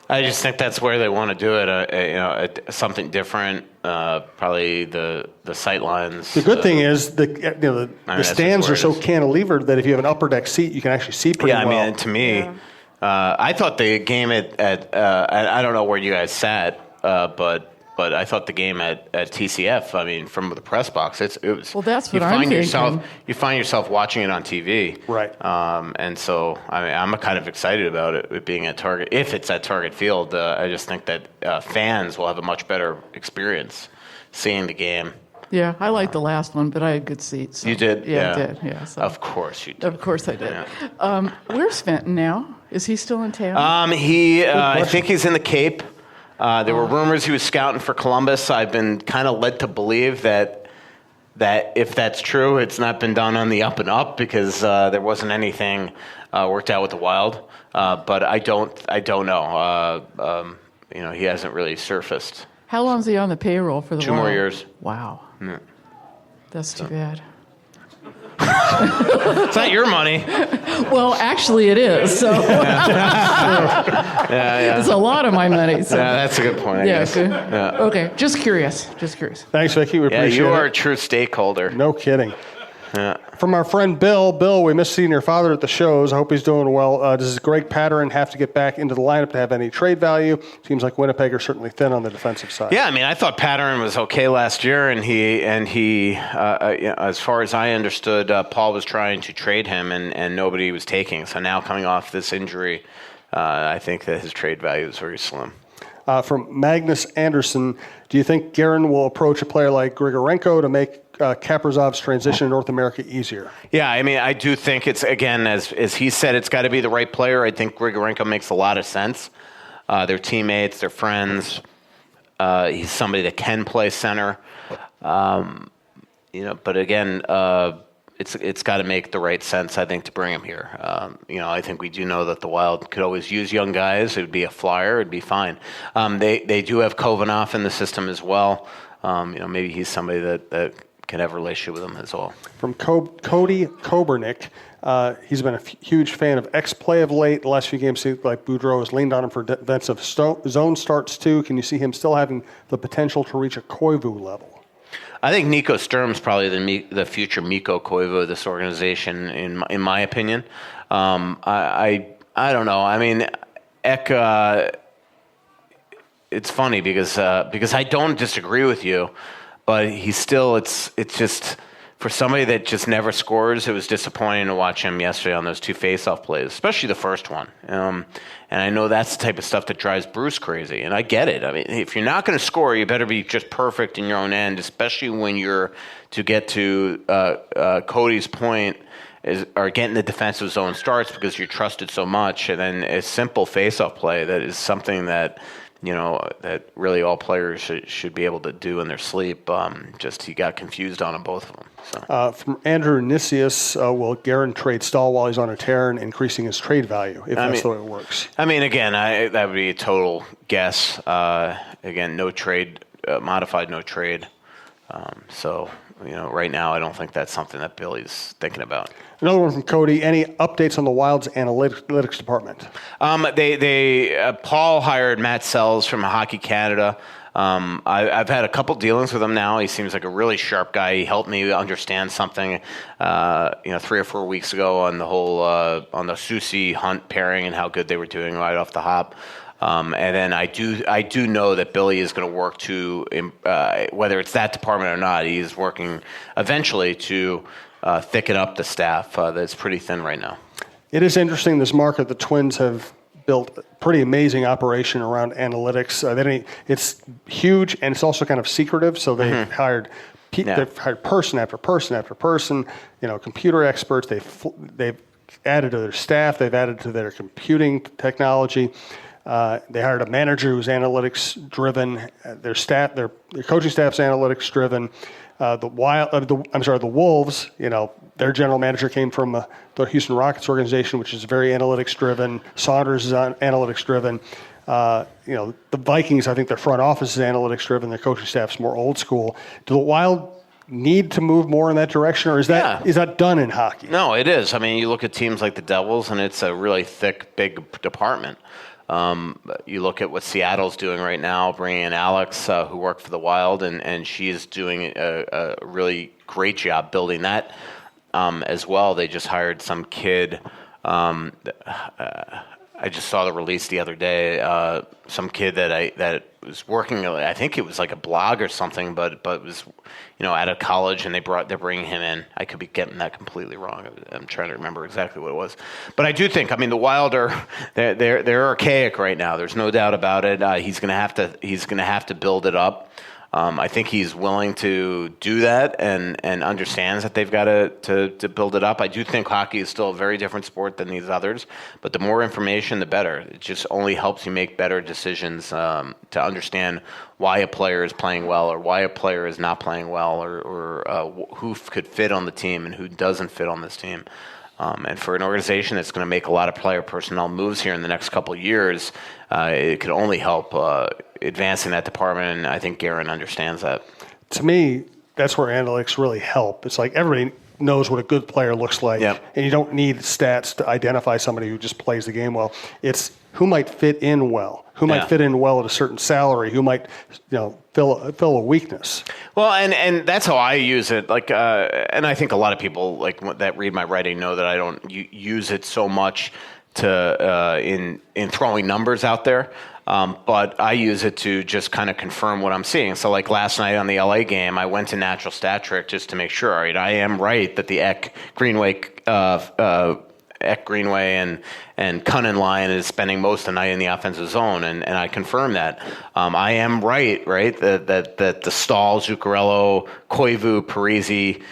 I just think that's where they want to do it. Something different. Probably the sight lines. The good thing is the stands are so cantilevered that if you have an upper deck seat, you can actually see pretty well. Yeah, I mean, to me, I thought the game at I don't know where you guys sat, but I thought the game at TCF, I mean, from the press box, it was. Well, that's what I'm thinking. You find yourself watching it on TV, right? And so, I mean, I'm kind of excited about it being at Target. If it's at Target Field, I just think that fans will have a much better experience seeing the game. Yeah, I liked the last one, but I had good seats. So. You did? Yeah, I did. Yeah. So. Of course you did. Of course I did. Yeah. Where's Fenton now? Is he still in town? I think he's in the Cape. There were rumors he was scouting for Columbus. I've been kind of led to believe that if that's true, it's not been done on the up and up, because there wasn't anything worked out with the Wild. But I don't know. He hasn't really surfaced. How long is he on the payroll for the Wild? 2 more years. Wow. Yeah. That's too bad. It's not your money. Well, actually, it is. So Yeah. it's a lot of my money. So. Yeah, that's a good point. I guess. Good. Yeah. Okay, just curious. Thanks, Vicky. We appreciate it. You are a true stakeholder. No kidding. Yeah. From our friend Bill, we miss seeing your father at the shows. I hope he's doing well. Does Greg Patterson have to get back into the lineup to have any trade value? Seems like Winnipeg are certainly thin on the defensive side. Yeah, I mean, I thought Patterson was okay last year, and he as far as I understood, Paul was trying to trade him, and nobody was taking. So now coming off this injury, I think that his trade value is very slim. From Magnus Anderson, do you think Guerin will approach a player like Grigorenko to make Kaprizov's transition to North America easier? Yeah, I mean, I do think it's, again, as he said, it's got to be the right player. I think Grigorenko makes a lot of sense. They're teammates, they're friends. He's somebody that can play center. But again, it's got to make the right sense, I think, to bring him here. I think we do know that the Wild could always use young guys. It would be a flyer. It'd be fine. They do have Kovanov in the system as well. Maybe he's somebody that can have a relationship with him as well. From Cody Kobernick, he's been a huge fan of X-play of late. The last few games, seems like Boudreau has leaned on him for defensive zone starts too. Can you see him still having the potential to reach a Koivu level? I think Nico Sturm's probably the future Mikko Koivu of this organization, in my opinion. I don't know. I mean, Ek. It's funny because I don't disagree with you, but he's still. It's just for somebody that just never scores. It was disappointing to watch him yesterday on those 2 face-off plays, especially the first one. And I know that's the type of stuff that drives Bruce crazy, and I get it. I mean, if you're not going to score, you better be just perfect in your own end, especially when you're to get to Cody's point. Are getting the defensive zone starts because you're trusted so much, and then a simple face-off play that is something that that really all players should be able to do in their sleep. Just he got confused on them, both of them. So. From Andrew Nicias, will Guerin trade Stahl while he's on a tear and increasing his trade value, if that's the way it works? I mean, again, that would be a total guess. Again, no trade, modified no trade. Right now I don't think that's something that Billy's thinking about. Another one from Cody. Any updates on the Wild's analytics department? Paul hired Matt Sells from Hockey Canada. I've had a couple dealings with him now. He seems like a really sharp guy. He helped me understand something, 3 or 4 weeks ago on the whole on the Susie Hunt pairing and how good they were doing right off the hop. And then I do know that Billy is going to work to whether it's that department or not. He's working eventually to thicken up the staff that's pretty thin right now. It is interesting, this market. The Twins have built a pretty amazing operation around analytics. It's huge, and it's also kind of secretive. So they've hired they've hired person after person after person. Computer experts. They've added to their staff. They've added to their computing technology. They hired a manager who's analytics driven. Their coaching staff's analytics driven. The Wolves, their general manager came from the Houston Rockets organization, which is very analytics driven. Saunders is analytics driven. The Vikings, I think their front office is analytics driven. Their coaching staff's more old school. Do the Wild need to move more in that direction, or is that done in hockey? No, it is. I mean, you look at teams like the Devils, and it's a really thick, big department. You look at what Seattle's doing right now, bringing in Alex, who worked for the Wild, and she's doing a really great job building that as well. They just hired some kid. I just saw the release the other day. Some kid that was working. I think it was like a blog or something, but it was out of college, and they're bringing him in. I could be getting that completely wrong. I'm trying to remember exactly what it was, but I do think. I mean, the Wild they're archaic right now. There's no doubt about it. He's gonna have to build it up. I think he's willing to do that and understands that they've got to build it up. I do think hockey is still a very different sport than these others, but the more information, the better. It just only helps you make better decisions to understand why a player is playing well or why a player is not playing well or who could fit on the team and who doesn't fit on this team. And for an organization that's going to make a lot of player personnel moves here in the next couple of years, it could only help advancing that department, and I think Guerin understands that. To me, that's where analytics really help. It's like everybody knows what a good player looks like, and you don't need stats to identify somebody who just plays the game well. It's who might fit in well, who might fit in well at a certain salary, who might fill a weakness. Well, and that's how I use it. Like, and I think a lot of people that read my writing know that I don't use it so much to in throwing numbers out there. But I use it to just kind of confirm what I'm seeing. So like last night on the LA game, I went to Natural Stat Trick just to make sure. Right, I am right that the Eck Greenway and Cunnin line is spending most of the night in the offensive zone, and I confirm that. I am right that the Stahl, Zuccarello, Koivu, Parisi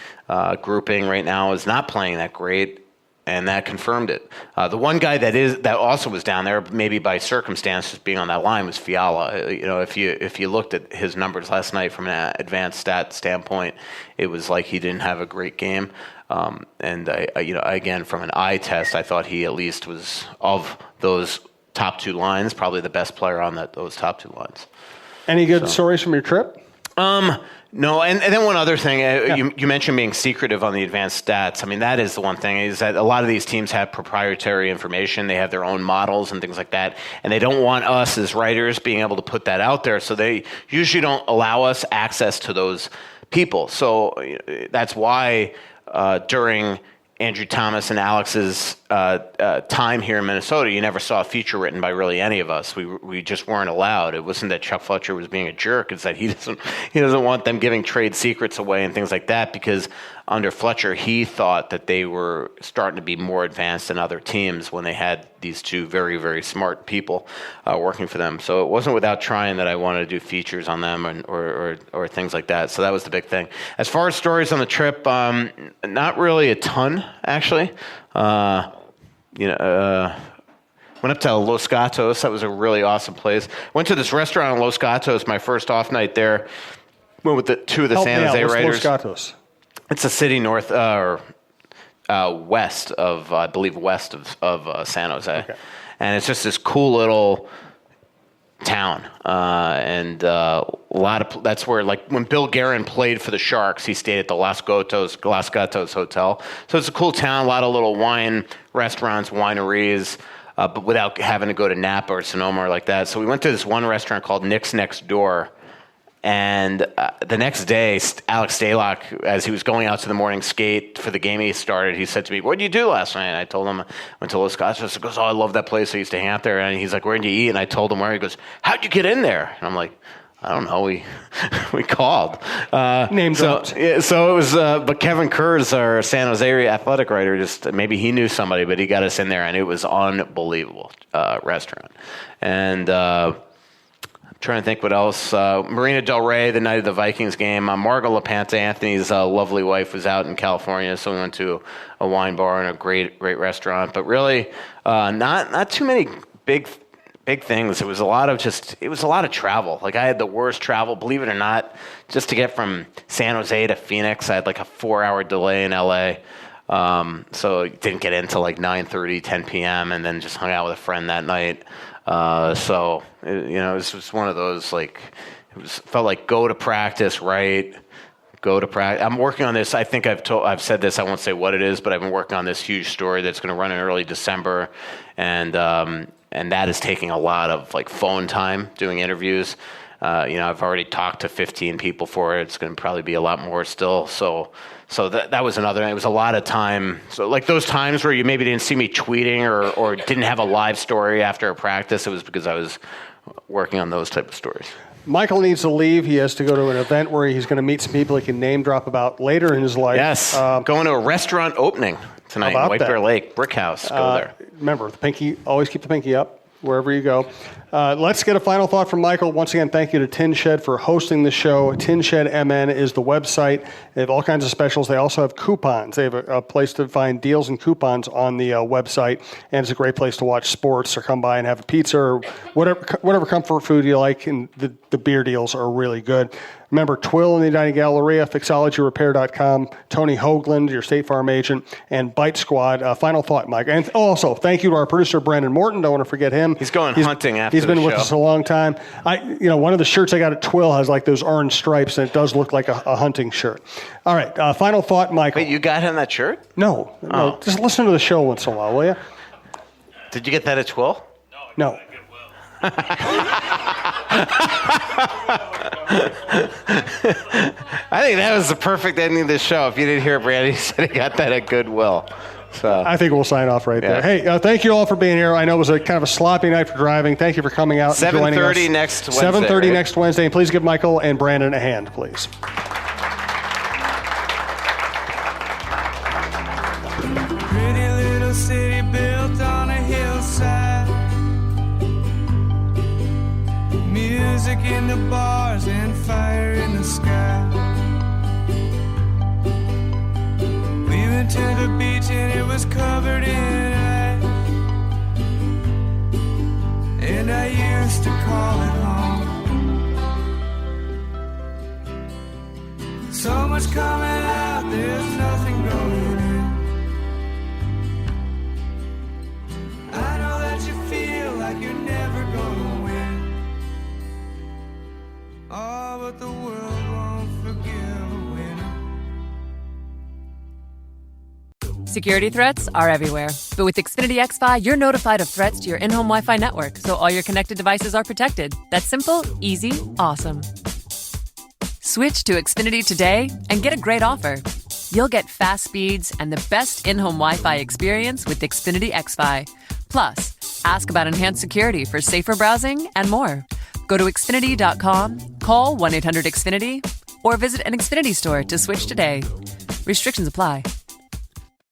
grouping right now is not playing that great. And that confirmed it. The one guy that also was down there, maybe by circumstances being on that line, was Fiala. If you looked at his numbers last night from an advanced stat standpoint, it was like he didn't have a great game. And again, from an eye test, I thought he at least was, of those top two lines, probably the best player on those top two lines. Any good stories from your trip? No, and then one other thing, you mentioned being secretive on the advanced stats. I mean, that is the one thing, is that a lot of these teams have proprietary information. They have their own models and things like that, and they don't want us as writers being able to put that out there, so they usually don't allow us access to those people. So that's why during Andrew Thomas and Alex's time here in Minnesota, you never saw a feature written by really any of us. We just weren't allowed. It wasn't that Chuck Fletcher was being a jerk. It's that he doesn't want them giving trade secrets away and things like that, because under Fletcher, he thought that they were starting to be more advanced than other teams when they had these two very, very smart people working for them. So it wasn't without trying that I wanted to do features on them or things like that. So that was the big thing. As far as stories on the trip, not really a ton, actually. Went up to Los Gatos. That was a really awesome place. Went to this restaurant in Los Gatos, my first off night there. Went with two of the San Jose Raiders. Los Gatos? It's a city north or west of, I believe, west of San Jose. Okay. And it's just this cool little town. And a lot of, that's where, like, when Bill Guerin played for the Sharks, he stayed at the Los Gatos Hotel. So it's a cool town, a lot of little wine restaurants, wineries, but without having to go to Napa or Sonoma or like that. So we went to this one restaurant called Nick's Next Door. And the next day, Alex Stalock, as he was going out to the morning skate for the game he started, he said to me, "What did you do last night?" And I told him, I went to Los Gatos. He goes, "Oh, I love that place. I used to hang out there." And he's like, "Where did you eat?" And I told him where. He goes, "How'd you get in there?" And I'm like, "I don't know. We called." Name dropped. So it was, but Kevin Kurz, our San Jose area athletic writer, just maybe he knew somebody, but he got us in there, and it was unbelievable restaurant. And trying to think what else. Marina Del Rey, the night of the Vikings game. Margo LaPanta, Anthony's lovely wife, was out in California, so we went to a wine bar and a great restaurant. But really, not too many big things. It was a lot of travel. Like, I had the worst travel, believe it or not, just to get from San Jose to Phoenix. I had like a 4-hour delay in LA. So didn't get in till like 9:30, 10 p.m. and then just hung out with a friend that night. So it was just one of those, like, felt like go to practice, right? Go to practice. I'm working on this. I think I've said this. I won't say what it is, but I've been working on this huge story that's going to run in early December, and that is taking a lot of like phone time doing interviews. I've already talked to 15 people for it. It's going to probably be a lot more still. So that was another. It was a lot of time. So like those times where you maybe didn't see me tweeting or didn't have a live story after a practice, it was because I was working on those type of stories. Michael needs to leave. He has to go to an event where he's going to meet some people he can name drop about later in his life. Yes, going to a restaurant opening tonight in White Bear Lake, Brick House. Go there. Remember, the pinky. Always keep the pinky up wherever you go. Let's get a final thought from Michael. Once again, thank you to Tin Shed for hosting the show. Tin Shed MN is the website. They have all kinds of specials. They also have coupons. They have a place to find deals and coupons on the website, and it's a great place to watch sports or come by and have a pizza or whatever comfort food you like, and the beer deals are really good. Remember, Twill in the United Galleria, Fixologyrepair.com, Tony Hoagland, your State Farm agent, and Bite Squad. Final thought, Mike. And also, thank you to our producer, Brandon Morton. Don't want to forget him. He's going hunting after He's been with us a long time. One of the shirts I got at Twill has like those orange stripes, and it does look like a hunting shirt. All right, final thought, Michael. Wait, you got him that shirt? No. Just listen to the show once in a while, will you? Did you get that at Twill? No. I think that was the perfect ending of the show. If you didn't hear Brandon, he said he got that at Goodwill. So I think we'll sign off right there. Hey, thank you all for being here. I know it was a kind of a sloppy night for driving. Thank you for coming out and joining us. 7:30 next Wednesday. 7:30 right? next Wednesday. And please give Michael and Brandon a hand, please. Pretty little city built on a hillside. Music in the bars and fire in the sky. We went to the beach and it was covered in ice. And I used to call it home. So much coming out, there's nothing going in. I know that you feel like you're never gonna win. Oh, but the world won't forgive a winner. Security threats are everywhere. But with Xfinity XFi, you're notified of threats to your in-home Wi-Fi network, so all your connected devices are protected. That's simple, easy, awesome. Switch to Xfinity today and get a great offer. You'll get fast speeds and the best in-home Wi-Fi experience with Xfinity XFi. Plus, ask about enhanced security for safer browsing and more. Go to Xfinity.com, call 1-800-XFINITY, or visit an Xfinity store to switch today. Restrictions apply.